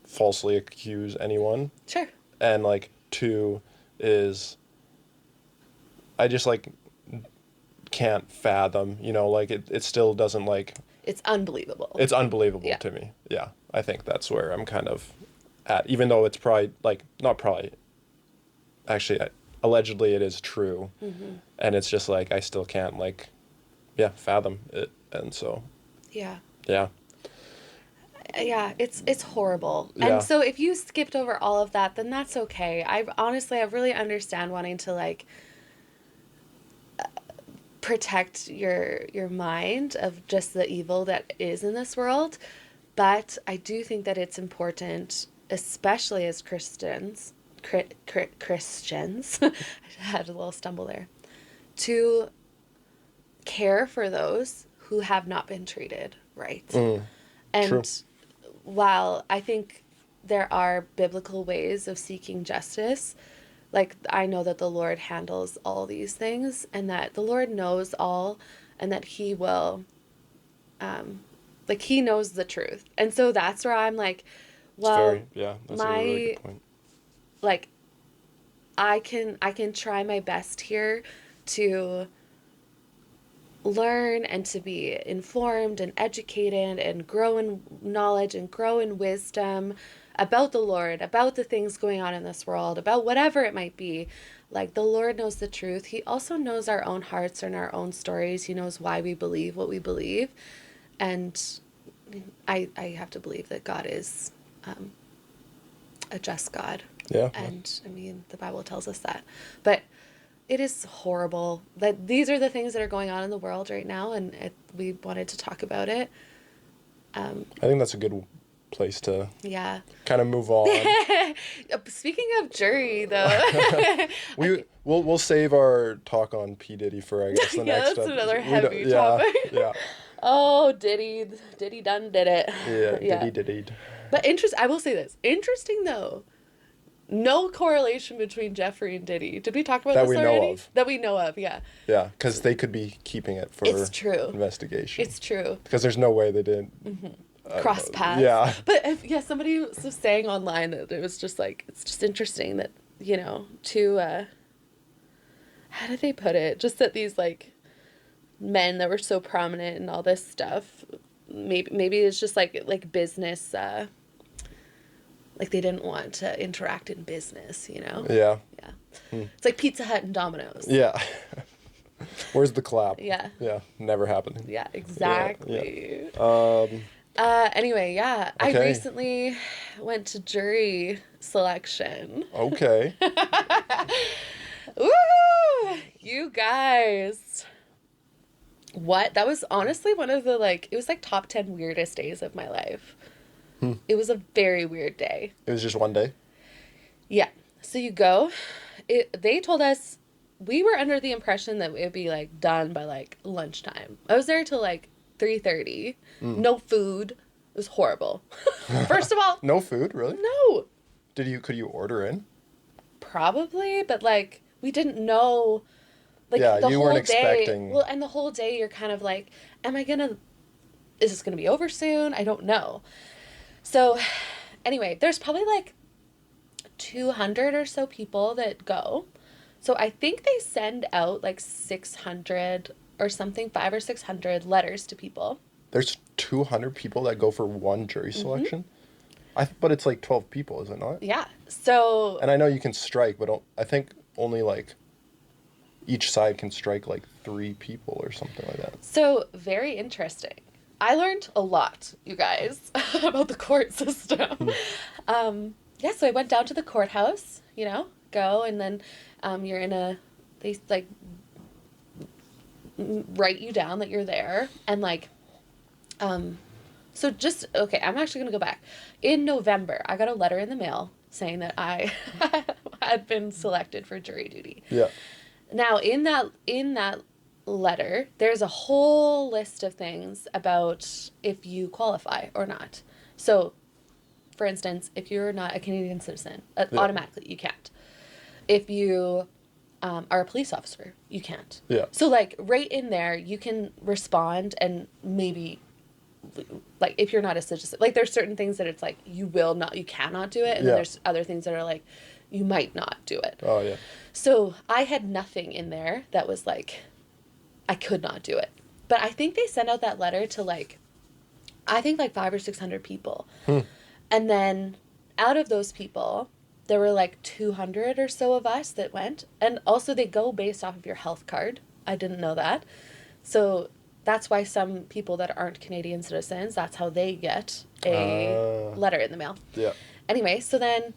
falsely accuse anyone. Sure. And, like, two is I just, like, can't fathom, you know, like, it still doesn't, like... It's unbelievable. It's unbelievable to me. Yeah. I think that's where I'm kind of at, even though it's probably, like, not probably, actually, allegedly it is true. And it's just, like, I still can't, like, fathom it. And so... Yeah. Yeah, it's horrible. Yeah. And so if you skipped over all of that, then that's okay. I really understand wanting to, like... protect your mind of just the evil that is in this world, but I do think that it's important, especially as Christians, Christians, I had a little stumble there, to care for those who have not been treated right. And true. While I think there are biblical ways of seeking justice, like, I know that the Lord handles all these things, and that the Lord knows all, and that he will, like, he knows the truth. And so that's where I'm like, well, that's a really good point. Like, I can try my best here to learn and to be informed and educated and grow in knowledge and grow in wisdom about the Lord, about the things going on in this world, about whatever it might be. Like, the Lord knows the truth. He also knows our own hearts and our own stories. He knows why we believe what we believe. And I have to believe that God is a just God. Yeah. And, I mean, the Bible tells us that. But it is horrible that these are the things that are going on in the world right now, and we wanted to talk about it. I think that's a good place to kind of move on. Speaking of jury, though, we'll save our talk on P. Diddy for, I guess, the next that's episode. another heavy topic. Yeah. Oh, Diddy done did it. Yeah, Diddy. But I will say this. Interesting, though. No correlation between Jeffrey and Diddy. Did we talk about this already? That we know of, yeah. Yeah, because they could be keeping it for investigation. It's true. Because there's no way they didn't... cross paths. Yeah. But somebody was saying online that it was just like, it's just interesting that, you know, how did they put it? Just that these, like, men that were so prominent and all this stuff, maybe it's just like business, like they didn't want to interact in business, you know? Yeah. It's like Pizza Hut and Domino's. Yeah. Where's the clap? Yeah. Never happening. Yeah, exactly. Anyway, Okay. I recently went to jury selection. Okay. Woo! You guys. What? That was honestly one of the, like, it was like top 10 weirdest days of my life. It was a very weird day. It was just one day? Yeah. So you go. They told us, we were under the impression that it would be, like, done by, like, lunchtime. I was there till, like, 3:30. No food. It was horrible. First of all. No food, really? No. Could you order in? Probably, but, like, we didn't know. Like, yeah, the you whole weren't day, expecting. well, and the whole day you're kind of like, is this gonna be over soon? I don't know. So, anyway, there's probably, like, 200 or so people that go. So I think they send out, like, 600 or something, 500 or 600 letters to people. There's 200 people that go for one jury selection? But it's like 12 people, is it not? Yeah. So. And I know you can strike, but I think only, like, each side can strike, like, 3 people or something like that. So, very interesting. I learned a lot, you guys, about the court system. Yeah, so I went down to the courthouse, go, and then they, like, write you down that you're there, and, like, so just, okay, I'm actually going to go back. In November, I got a letter in the mail saying that I had been selected for jury duty. Yeah. Now, in that letter, there's a whole list of things about if you qualify or not. So, for instance, if you're not a Canadian citizen, automatically you can't. If you are a police officer, you can't. Yeah. So, like, right in there, you can respond and maybe, like, if you're not a citizen, like, there's certain things that it's like, you cannot do it. And then there's other things that are like, you might not do it. Oh, yeah. So I had nothing in there that was like, I could not do it. But I think they sent out that letter to, like, I think like 500 or 600 people. And then out of those people, there were like 200 or so of us that went. And also they go based off of your health card. I didn't know that. So that's why some people that aren't Canadian citizens, that's how they get a letter in the mail. Yeah. Anyway, so then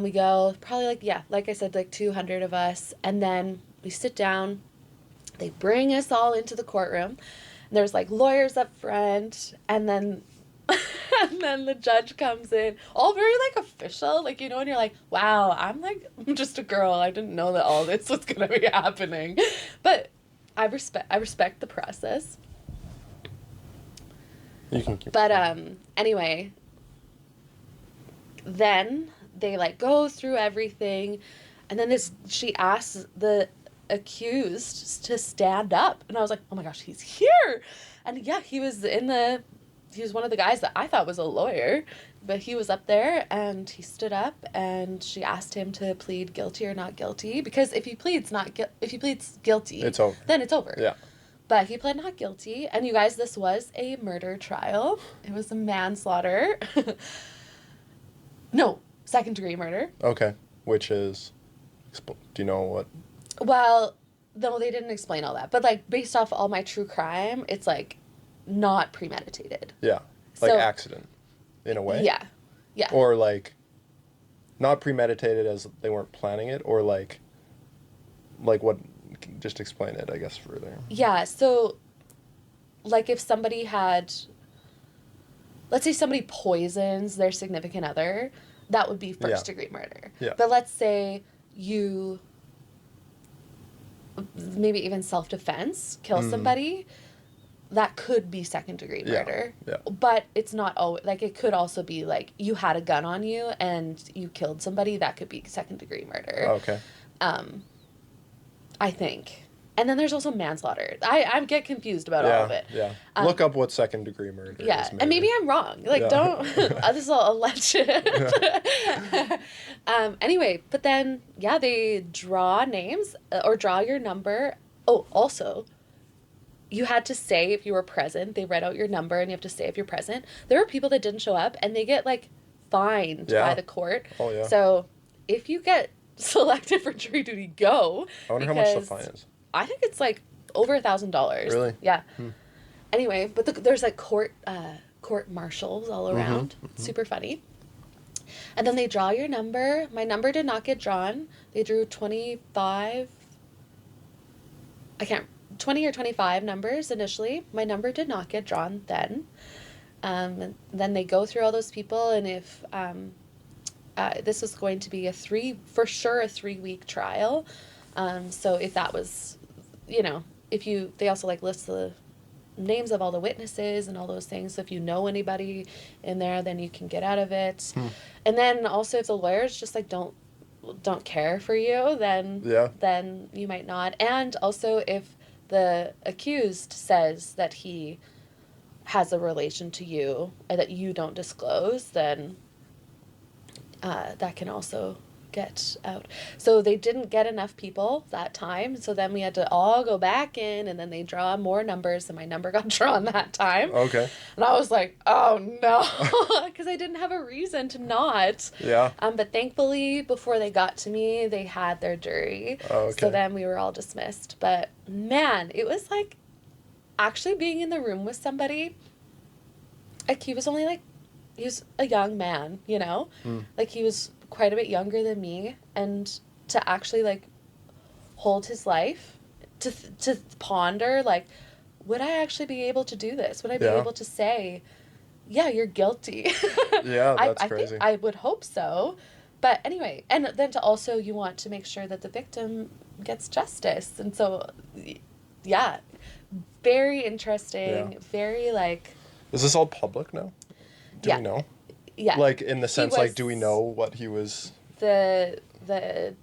we go, probably like I said, like 200 of us. And then we sit down. They bring us all into the courtroom. And there's, like, lawyers up front. And then and then the judge comes in, all very, like, official. Like, and you're like, wow, I'm just a girl. I didn't know that all this was going to be happening. But I respect the process. You can keep. But anyway, then they, like, go through everything, and then she asks the accused to stand up, and I was like, oh my gosh, he's here. And yeah, he was one of the guys that I thought was a lawyer, but he was up there, and he stood up, and she asked him to plead guilty or not guilty, because if he pleads guilty, It's over. then it's over. Yeah. But he pled not guilty, and you guys, this was a murder trial. It was a manslaughter. No, second-degree murder. Okay. Which is, do you know what? Well, no, they didn't explain all that. But, like, based off all my true crime, it's, like, not premeditated. Yeah. Like, So- accident, in a way? Yeah. Yeah. Or, like, not premeditated as they weren't planning it, or, like what, just explain it, I guess, further. Yeah, so, like, if somebody let's say somebody poisons their significant other, that would be first-degree murder. Yeah. But let's say you, maybe even self-defense, kill somebody, that could be second-degree murder. Yeah. But it's not always, like, it could also be, like, you had a gun on you and you killed somebody, that could be second-degree murder. Okay. I think. And then there's also manslaughter. I get confused about all of it. Yeah. Look up what second-degree murder is. Yeah, and maybe I'm wrong. Like, don't. This is all alleged. Anyway, but then, yeah, they draw names or draw your number. Oh, also, you had to say if you were present. They read out your number, and you have to say if you're present. There were people that didn't show up, and they get, like, fined by the court. Oh, yeah. So if you get selected for jury duty, go. I wonder how much the fine is. I think it's, like, over $1,000. Really? Yeah. Anyway, but there's, like, court marshals all around. Super funny. And then they draw your number. My number did not get drawn. They drew 20 or 25 numbers initially. My number did not get drawn then. And then they go through all those people, and if this was going to be a 3-week trial. So if that was, they also like list the names of all the witnesses and all those things. So if you know anybody in there, then you can get out of it. And then also if the lawyers just like don't care for you, then you might not. And also if the accused says that he has a relation to you and that you don't disclose, then that can also get out. So they didn't get enough people that time, so then we had to all go back in, and then they draw more numbers, and my number got drawn that time. Okay. And I was like, oh no, because I didn't have a reason to not. Yeah. But thankfully, before they got to me, they had their jury. Oh, okay. So then we were all dismissed. But man, it was like actually being in the room with somebody. Like he was a young man, like he was quite a bit younger than me, and to actually like hold his life, to ponder like, would I actually be able to do this? Would I be able to say, yeah, you're guilty? Yeah, that's crazy. I think I would hope so. But anyway, and then to also, you want to make sure that the victim gets justice. And so, yeah, very interesting, very like... Is this all public now? Do we know? Yeah. Like, in the sense, like, do we know what he was... The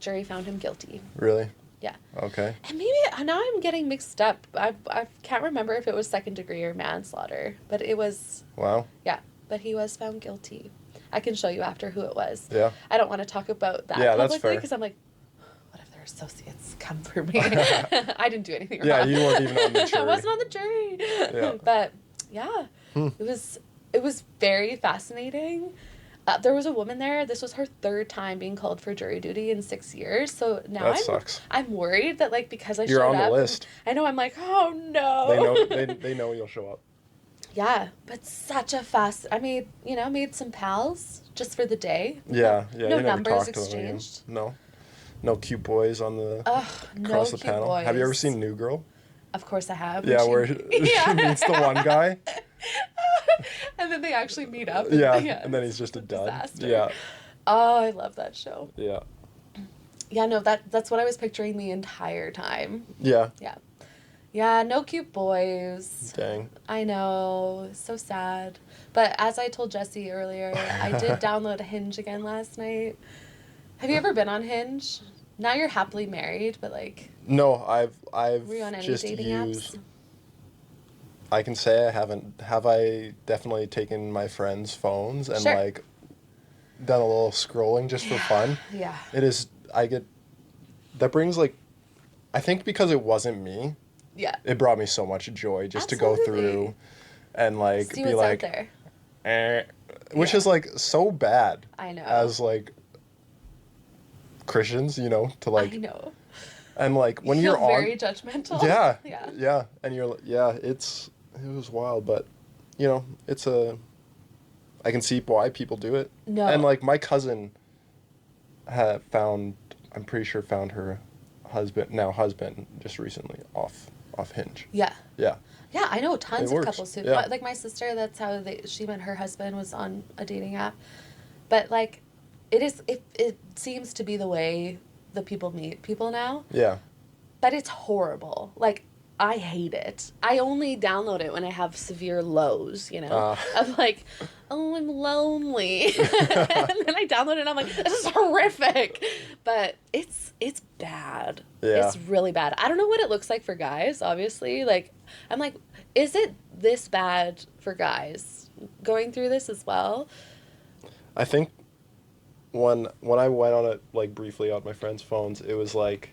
jury found him guilty. Really? Yeah. Okay. And maybe, now I'm getting mixed up. I can't remember if it was second degree or manslaughter, but it was... Wow. Yeah, but he was found guilty. I can show you after who it was. Yeah. I don't want to talk about that publicly, because I'm like, what if their associates come for me? I didn't do anything wrong. Yeah, you weren't even on the jury. I wasn't on the jury. Yeah. But, yeah, it was very fascinating. There was a woman there. This was her third time being called for jury duty in 6 years. So now sucks. I'm worried that, like, because I You're showed on up. the list. I know. I'm like, oh no. They know you'll show up. Yeah, but such a fast. I made some pals just for the day. Yeah. No You never numbers talked to them again. exchanged. No cute boys on the across the cute panel. boys. Have you ever seen New Girl? Of course I have. Yeah, where she meets the one guy. And then they actually meet up. And then he's just a dud. Disaster. Yeah. Oh, I love that show. Yeah. Yeah, no, that's what I was picturing the entire time. Yeah. Yeah. Yeah, no cute boys. Dang. I know. So sad. But as I told Jesse earlier, I did download Hinge again last night. Have you ever been on Hinge? Now you're happily married, but like... No, I've were you on any just dating used... apps? I can say I haven't. Have I definitely taken my friends' phones and like done a little scrolling just for fun? Yeah. It is. That brings like, I think because it wasn't me. Yeah. It brought me so much joy just Absolutely. to go through, and like See be what's like, out there. which is like so bad. I know. As like Christians, to like. I know. And like when you you're feel on. very judgmental. Yeah. Yeah. Yeah, and you're it was wild, but it's I can see why people do it. No. And like my cousin I'm pretty sure found her husband just recently off Hinge. Yeah. Yeah. Yeah, I know tons It of works. couples who, Yeah. like my sister, that's how she met her husband was on a dating app. But like, it seems to be the way the people meet people now. Yeah. But it's horrible. Like, I hate it. I only download it when I have severe lows, I'm like, oh, I'm lonely. And then I download it and I'm like, this is horrific. But it's bad. Yeah. It's really bad. I don't know what it looks like for guys, obviously. Like, I'm like, is it this bad for guys going through this as well? I think when I went on it like briefly on my friends' phones, it was like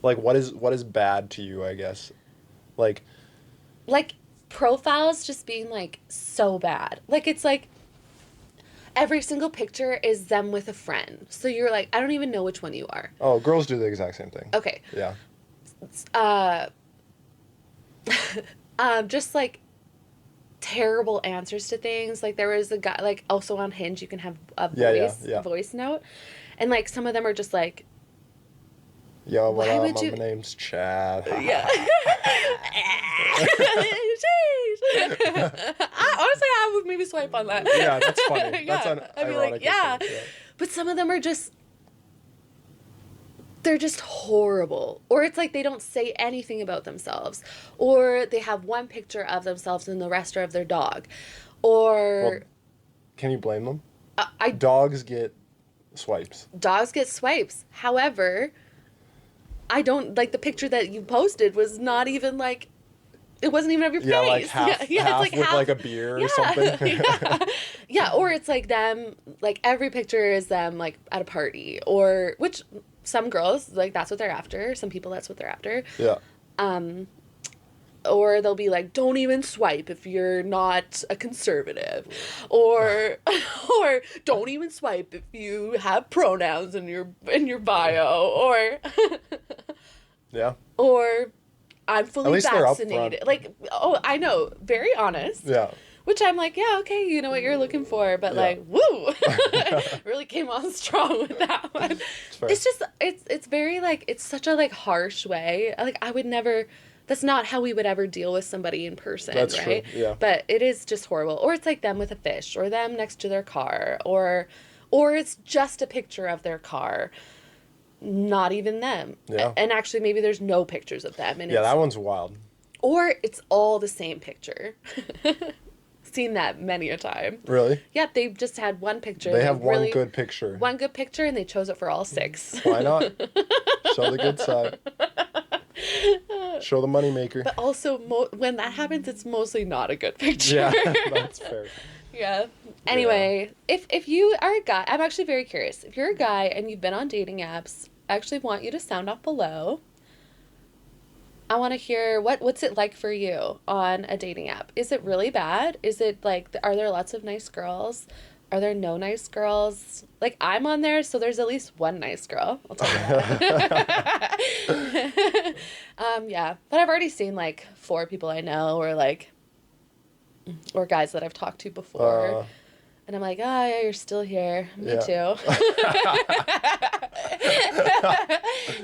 what is bad to you, I guess. Like profiles just being like so bad. Like, it's like every single picture is them with a friend. So you're like, I don't even know which one you are. Oh, girls do the exact same thing. Okay. Yeah. Just like terrible answers to things. Like, there was a guy, like, also on Hinge you can have a voice note, and like some of them are just like, yo, what why up? would you... My name's Chad. Yeah. swipe on that. Yeah, that's funny. Yeah. That's an I'd be ironic. like, yeah. But some of them are just, they're just horrible. Or it's like they don't say anything about themselves. Or they have one picture of themselves and the rest are of their dog. Or... Well, can you blame them? I Dogs get swipes. Dogs get swipes. However, I don't, like, the picture that you posted was not even, like, it wasn't even of your face. Yeah, like half, it's like with half, like a beer or something. Yeah, or it's like them, like every picture is them like at a party, or which some girls, like that's what they're after. Some people, that's what they're after. Yeah. Or they'll be like, don't even swipe if you're not a conservative, or don't even swipe if you have pronouns in your bio, or Yeah. or I'm fully At least they're vaccinated. upfront. Like, oh, I know, very honest. Yeah. Which I'm like, yeah, okay, you know what you're looking for, but Yeah. like, woo, really came on strong with that one. It's just, it's very like, it's such a like harsh way. Like, I would never, that's not how we would ever deal with somebody in person, That's right? true, yeah. But it is just horrible. Or it's like them with a fish, or them next to their car, or it's just a picture of their car. Not even them. Yeah. And actually, maybe there's no pictures of them. And Yeah, that one's wild. or it's all the same picture. Seen that many a time. Really? Yeah, they've just had one picture. They have one good picture. One good picture, and they chose it for all 6. Why not? Show the good side. Show the moneymaker. But also, when that happens, it's mostly not a good picture. Yeah, that's fair. Yeah. Anyway, if you are a guy, I'm actually very curious. If you're a guy and you've been on dating apps, I actually want you to sound off below. I want to hear what's it like for you on a dating app. Is it really bad? Is it like, are there lots of nice girls? Are there no nice girls? Like, I'm on there, so there's at least one nice girl. I'll tell you that. Yeah. But I've already seen like 4 people I know, or guys that I've talked to before. And I'm like, oh, yeah, you're still here. Me too.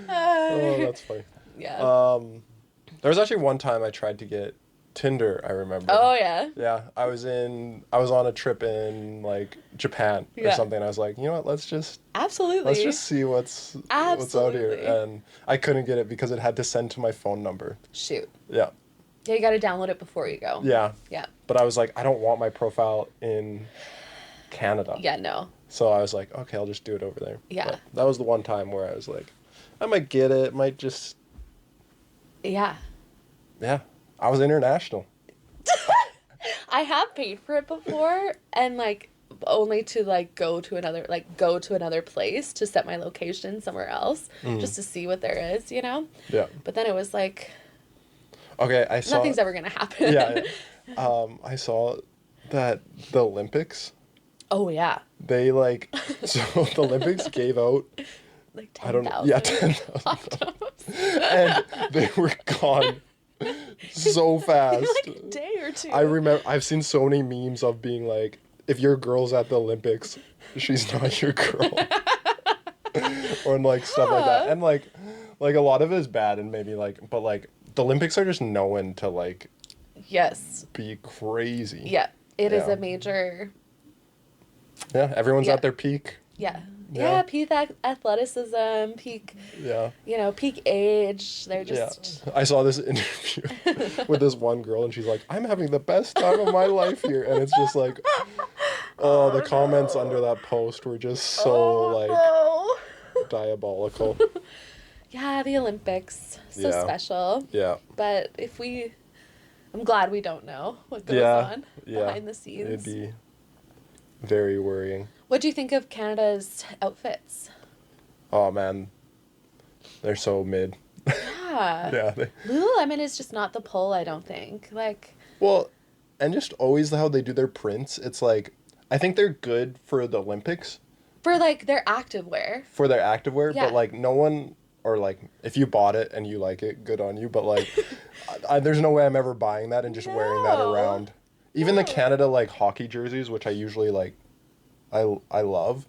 Oh, that's funny. Yeah. There was actually one time I tried to get Tinder, I remember. Oh, yeah. Yeah, I was on a trip in like Japan or something. I was like, you know what, let's just see what's out here. And I couldn't get it because it had to send to my phone number. Shoot. Yeah. Yeah, you got to download it before you go. Yeah. Yeah. But I was like, I don't want my profile in Canada. Yeah, no. So I was like, okay, I'll just do it over there. Yeah. But that was the one time where I was like, I might get it, might just... Yeah. Yeah. I was international. I have paid for it before, and like only to like go to another place to set my location somewhere else just to see what there is, you know? Yeah. But then it was like, okay, I saw... nothing's ever going to happen. Yeah. I saw that the Olympics... Oh, yeah. They like... So the Olympics gave out... Like 10,000. I don't know. Yeah, 10,000. And they were gone so fast. Like a day or two. I remember... I've seen so many memes of being like, if your girl's at the Olympics, she's not your girl. Or like stuff like that. And like a lot of it is bad and maybe like... But like, the Olympics are just known to like... Yes. Be crazy. Yeah. It is Yeah. a major... Yeah, everyone's at their peak. Yeah. Yeah. Yeah, peak athleticism, peak, peak age. They're just... Yeah. I saw this interview with this one girl, and she's like, I'm having the best time of my life here. And it's just like, the comments under that post were just so, diabolical. Yeah, the Olympics. So special. Yeah. But I'm glad we don't know what goes on behind the scenes. It'd be very worrying. What do you think of Canada's outfits? Oh, man. They're so mid. Yeah. Yeah. Lululemon is just not the pull, I don't think. Like... Well, and just always how they do their prints. It's like, I think they're good for the Olympics. For, like, their activewear. For their activewear, Yeah. but, like, no one... Or, like, if you bought it and you like it, good on you. But, like, there's no way I'm ever buying that and just wearing that around. Even the Canada, like, hockey jerseys, which I usually, like... I love,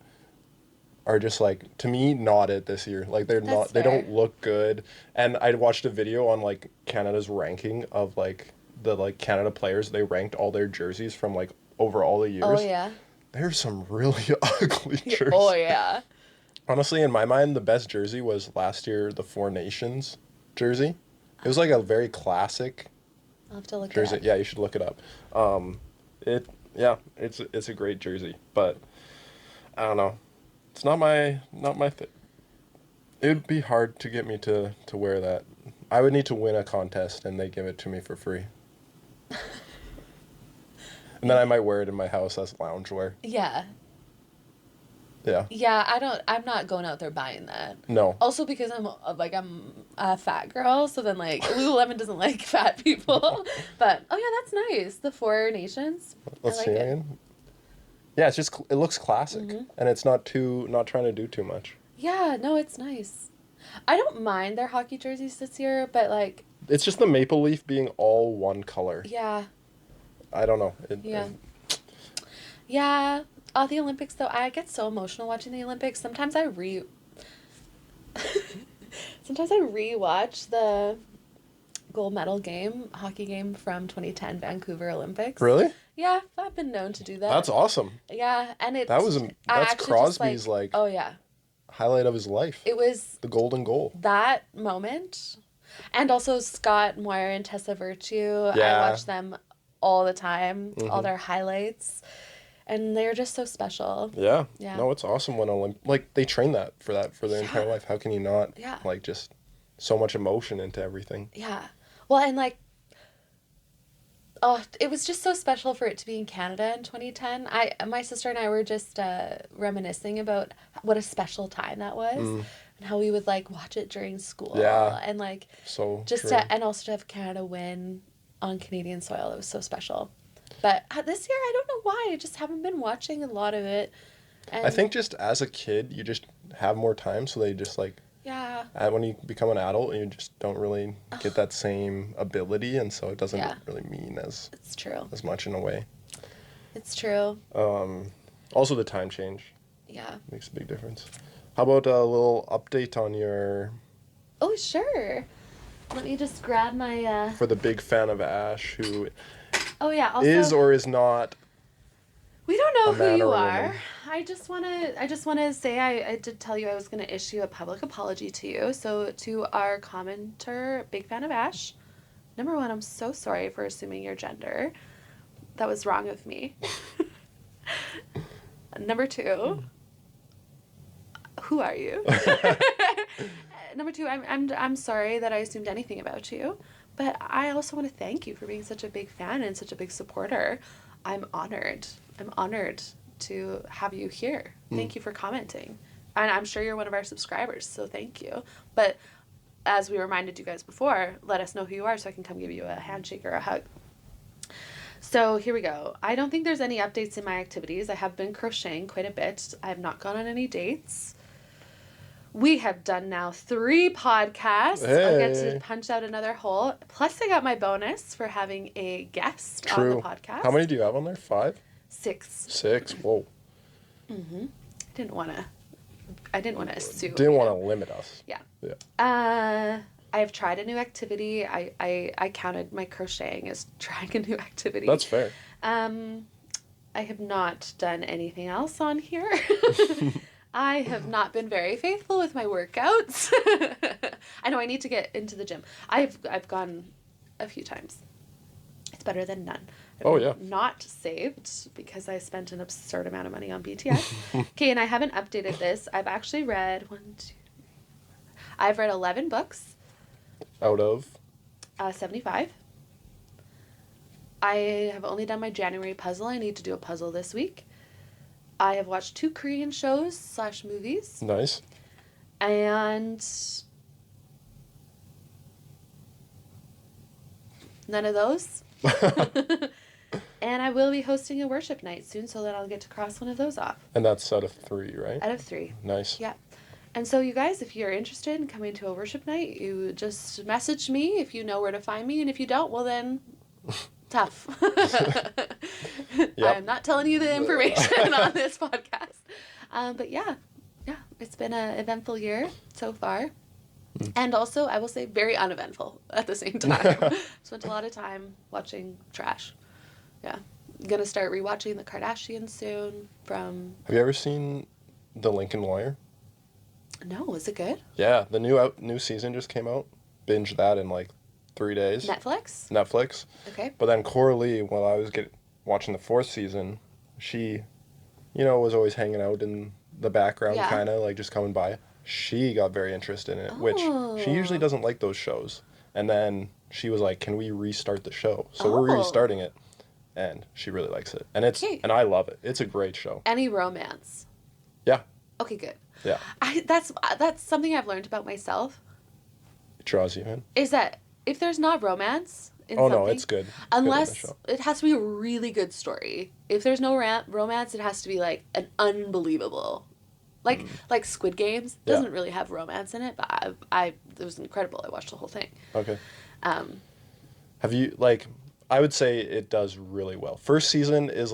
are just like, to me, not it this year. Like they don't look good. And I watched a video on like Canada's ranking of like the like Canada players. They ranked all their jerseys from like over all the years. Oh, yeah. There's some really ugly jerseys. Oh, yeah. Honestly, in my mind, the best jersey was last year, the Four Nations jersey. It was like a very classic I'll have to look jersey. it up. Yeah, you should look it up. It's a great jersey, but I don't know. It's not my thing. It would be hard to get me to wear that. I would need to win a contest and they give it to me for free. And then I might wear it in my house as loungewear. Yeah. Yeah. Yeah, I'm not going out there buying that. No. Also because I'm a fat girl, so then like Lululemon doesn't like fat people. But oh yeah, that's nice. The Four Nations. Let's I like see it. again. Yeah, it's just it looks classic, and it's not trying to do too much. Yeah, no, it's nice. I don't mind their hockey jerseys this year, but like It's just the maple leaf being all one color. yeah. I don't know. Yeah. Yeah. Oh, the Olympics though, I get so emotional watching the Olympics. Sometimes I rewatch the gold medal hockey game from 2010 Vancouver Olympics. Really? Yeah, I've been known to do that. That's awesome. Yeah, and That's Crosby's like oh yeah. highlight of his life. It was The golden goal. that moment. And also Scott Moir and Tessa Virtue. Yeah. I watch them all the time, all Mhm. their highlights. And they're just so special. Yeah. Yeah. No, it's awesome when like they train for their entire life. How can you not? Yeah. Like just so much emotion into everything. Yeah. Well, and like, oh, it was just so special for it to be in Canada in 2010. My sister and I were just reminiscing about what a special time that was, and how we would like watch it during school. Yeah. And like, So just true. and also to have Canada win on Canadian soil, it was so special. But this year, I don't know why. I just haven't been watching a lot of it. And I think just as a kid, you just have more time, so they just like. yeah. When you become an adult, you just don't really get that same ability, and so it doesn't Yeah. really mean as It's true. much in a way. It's true. Also, the time change Yeah. makes a big difference. How about a little update on your Oh, sure. Let me just grab my for the big fan of Ash, who oh yeah, also is or is not. we don't know a who man you or a are. woman. I just wanna say I did tell you I was gonna issue a public apology to you. So to our commenter, big fan of Ash, number one, I'm so sorry for assuming your gender. That was wrong of me. Number two, who are you? Number two, I'm sorry that I assumed anything about you, but I also want to thank you for being such a big fan and such a big supporter. I'm honored to have you here. Thank you for commenting. And I'm sure you're one of our subscribers, so thank you. But as we reminded you guys before, let us know who you are so I can come give you a handshake or a hug. So here we go. I don't think there's any updates in my activities. I have been crocheting quite a bit. I have not gone on any dates. We have done now 3 podcasts. I'll get to Hey. punch out another hole. Plus, I got my bonus for having a guest True. on the podcast. How many do you have on there? 5? 6. 6? Whoa. I didn't want to assume. Didn't want to limit us. Yeah. Yeah. I have tried a new activity. I counted my crocheting as trying a new activity. That's fair. I have not done anything else on here. I have not been very faithful with my workouts. I know I need to get into the gym. I've gone a few times. It's better than none. I've Yeah. not saved because I spent an absurd amount of money on BTS. Okay, and I haven't updated this. I've actually read I've read 11 books. Out of 75. I have only done my January puzzle. I need to do a puzzle this week. I have watched 2 Korean shows / movies. nice. And none of those. And I will be hosting a worship night soon so that I'll get to cross one of those off. And that's out of 3, right? Out of 3. Nice. Yeah. And so you guys, if you're interested in coming to a worship night, you just message me if you know where to find me. And if you don't, well then, tough. I'm not telling you the information on this podcast. But yeah, it's been an eventful year so far. And also, I will say, very uneventful at the same time. Spent a lot of time watching trash. Yeah. gonna start rewatching The Kardashians soon from... Have you ever seen The Lincoln Lawyer? No, is it good? Yeah, the new season just came out. Binge that in like 3 days. Netflix. Okay. But then Coralie, while I was watching the 4th season, she, was always hanging out in the background, kind of like just coming by. She got very interested in it, which she usually doesn't like those shows. And then she was like, "Can we restart the show?" So we're restarting it, and she really likes it, and and I love it. It's a great show. Any romance? Yeah. Okay, good. Yeah. That's something I've learned about myself. It draws you in. Is that if there's not romance in something... no, it's good. Unless it has to be a really good story. If there's no romance, it has to be like an unbelievable... Like Squid Games doesn't really have romance in it, but it was incredible. I watched the whole thing. Okay. Have you, I would say it does really well. First season is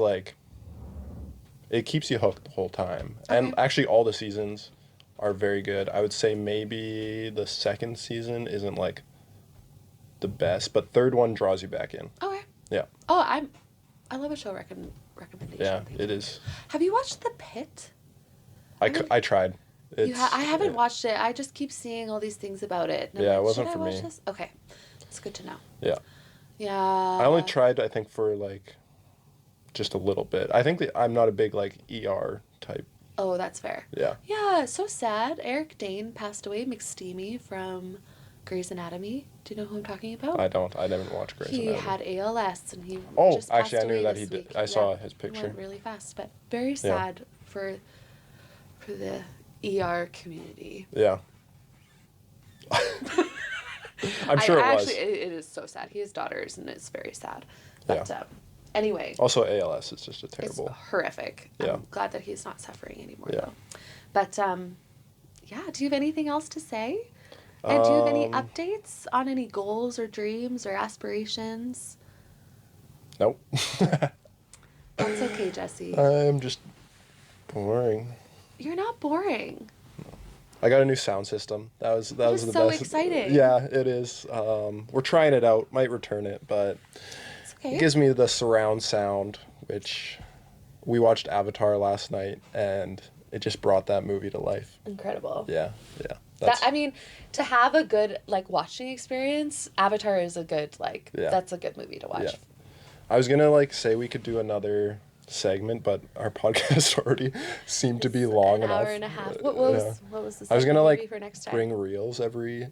it keeps you hooked the whole time. Okay. And actually all the seasons are very good. I would say maybe the 2nd season isn't the best, but 3rd one draws you back in. Okay. Yeah. Oh, I love a show recommendation. Yeah, it is. Have you watched The Pit? I tried. I haven't watched it. I just keep seeing all these things about it. Yeah, it wasn't for me. This? Okay. It's good to know. Yeah. Yeah. I only tried, I think, for just a little bit. I think I'm not a big ER type. Oh, that's fair. Yeah. Yeah, so sad. Eric Dane passed away, McSteamy from Grey's Anatomy. Do you know who I'm talking about? I don't. I didn't watch Grey's Anatomy. He had ALS and he just passed away. I knew that he did. I saw his picture. He went really fast, but very sad for the ER community. Yeah. I'm sure it was. Actually, it is so sad. He has daughters, and it's very sad. But anyway. Also, ALS is just a terrible... It's horrific. Yeah. I'm glad that he's not suffering anymore, though. But, do you have anything else to say? And do you have any updates on any goals or dreams or aspirations? Nope. That's okay, Jesse. I'm just boring. You're not boring. I got a new sound system. That was the best. So exciting. Yeah, it is. We're trying it out. Might return it, but it's okay. It gives me the surround sound, which we watched Avatar last night, and it just brought that movie to life. Incredible. Yeah. To have a good watching experience, Avatar is a good that's a good movie to watch. Yeah. I was gonna say we could do another segment, but our podcast already seemed to be long enough. An hour and a half. What was the segment I was gonna for next time? bring reels every.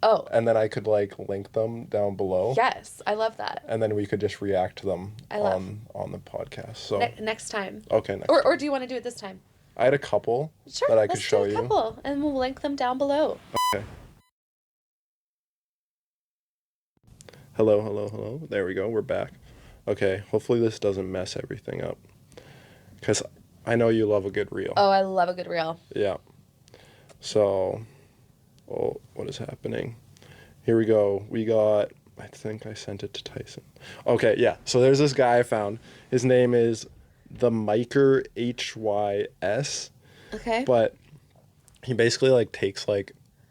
Oh. And then I could link them down below. Yes, I love that. And then we could just react to them on the podcast. So next time. Okay. Or do you want to do it this time? I had a couple that I could show you. Sure, let's do a couple, and we'll link them down below. Okay. Hello. There we go. We're back. Okay, hopefully this doesn't mess everything up. Because I know you love a good reel. Oh, I love a good reel. Yeah. So, what is happening? Here we go. We got, I think I sent it to Tyson. Okay, yeah. So there's this guy I found. His name is the Miker HYS. Okay. But he basically takes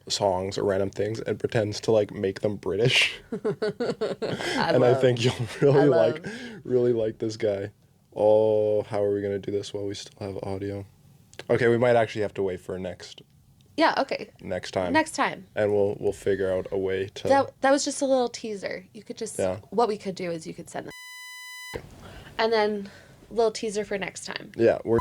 songs or random things and pretends to make them British. I think you'll really like this guy. Oh, how are we gonna do this while we still have audio? Okay, we might actually have to wait for next time. And we'll figure out a way to that was just a little teaser. You could just what we could do is you could send them. And then a little teaser for next time. Yeah, we're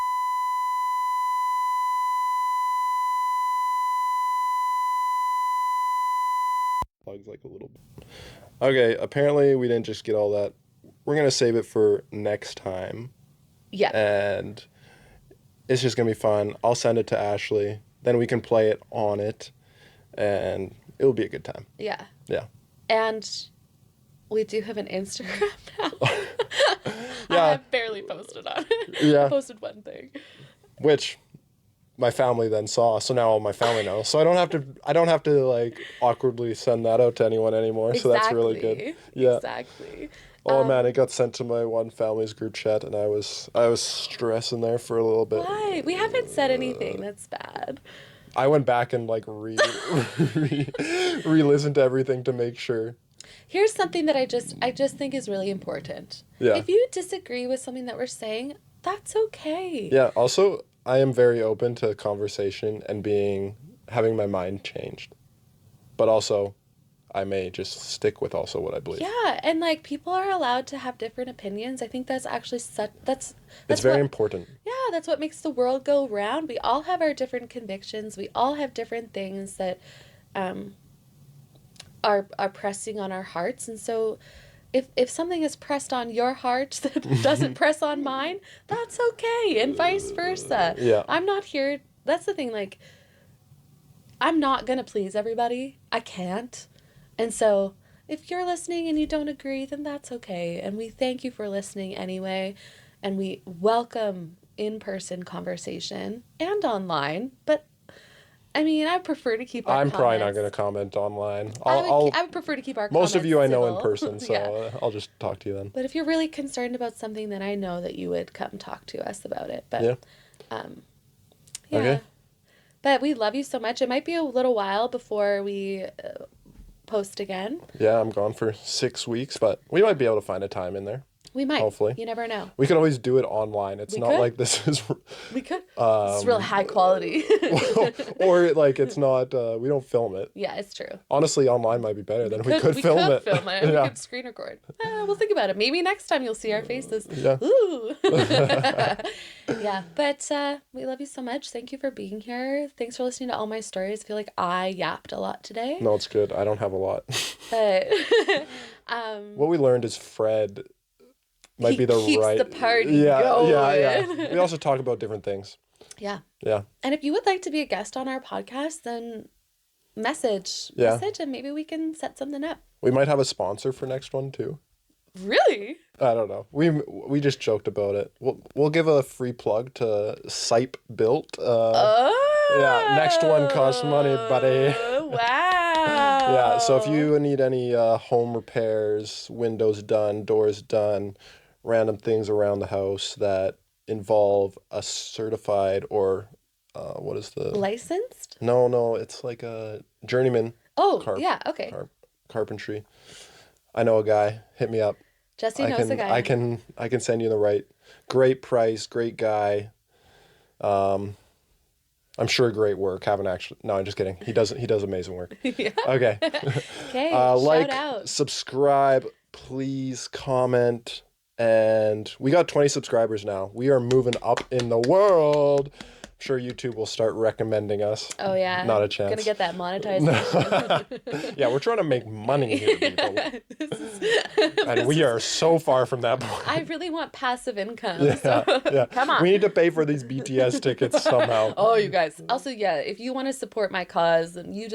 plugs a little bit. Okay, apparently we didn't just get all that. We're gonna save it for next time. Yeah. And it's just gonna be fun. I'll send it to Ashley. Then we can play it on it, and it'll be a good time. Yeah. Yeah. And we do have an Instagram now. Yeah. I've barely posted on it. Yeah. I posted one thing. Which my family then saw, so now all my family knows. So I don't have to awkwardly send that out to anyone anymore. Exactly. So that's really good. Yeah. Exactly. Oh man, it got sent to my one family's group chat, and I was stressing there for a little bit. Why? We haven't said anything. That's bad. I went back and re-listened to everything to make sure. Here's something that I just think is really important. Yeah. If you disagree with something that we're saying, that's okay. Yeah. Also, I am very open to conversation and having my mind changed. But also, I may just stick with also what I believe. Yeah, and like people are allowed to have different opinions. I think that's actually that's it's very important. Yeah, that's what makes the world go round. We all have our different convictions. We all have different things that are pressing on our hearts. And so if something is pressed on your heart that doesn't press on mine, that's okay, and vice versa. Yeah. I'm not here. That's the thing, like I'm not going to please everybody. I can't. And so if you're listening and you don't agree, then that's okay. And we thank you for listening anyway. And we welcome in-person conversation and online. But, I mean, I prefer to keep our I'm comments. probably not going to comment online. I would prefer to keep our most comments of you I know civil. in person, so Yeah. I'll just talk to you then. But if you're really concerned about something, then I know that you would come talk to us about it. But, Yeah. Yeah. Okay. But we love you so much. It might be a little while before we post again. Yeah, I'm gone for 6 weeks, but we might be able to find a time in there. We might. Hopefully. You never know. We could always do it online. It's not could. like this is... We could. It's real high quality. or like it's not... we don't film it. Yeah, it's true. Honestly, online might be better. We could film it. We Yeah. could screen record. We'll think about it. Maybe next time you'll see our faces. Yeah. Ooh. Yeah, but we love you so much. Thank you for being here. Thanks for listening to all my stories. I feel like I yapped a lot today. No, it's good. I don't have a lot. But what we learned is Fred might be the keeps right... the party going. Yeah. We also talk about different things. Yeah. Yeah. And if you would like to be a guest on our podcast, then message and maybe we can set something up. We might have a sponsor for next one too. Really? I don't know. We just joked about it. We'll give a free plug to Sipe Built. Yeah, next one costs money, buddy. Wow. Yeah, so if you need any home repairs, windows done, doors done, random things around the house that involve a certified or what is the... Licensed? No, it's like a journeyman. Oh, yeah, okay. Carpentry. I know a guy. Hit me up. Jesse knows a guy. I can send you the right. Great price, great guy. I'm sure great work. Haven't actually. No, I'm just kidding. He does amazing work. Yeah. Okay. Okay. Like, shout out. subscribe, please comment, and we got 20 subscribers now. We are moving up in the world. I'm sure YouTube will start recommending us. Oh yeah. Not a chance. Gonna get that monetization. Yeah, we're trying to make money here, people. And we are so far from that point. I really want passive income. Yeah, So yeah. come on. We need to pay for these BTS tickets somehow. Oh, you guys. Also, yeah, if you want to support my cause, then you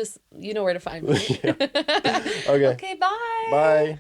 know where to find me. Yeah. Okay. Okay, bye. Bye.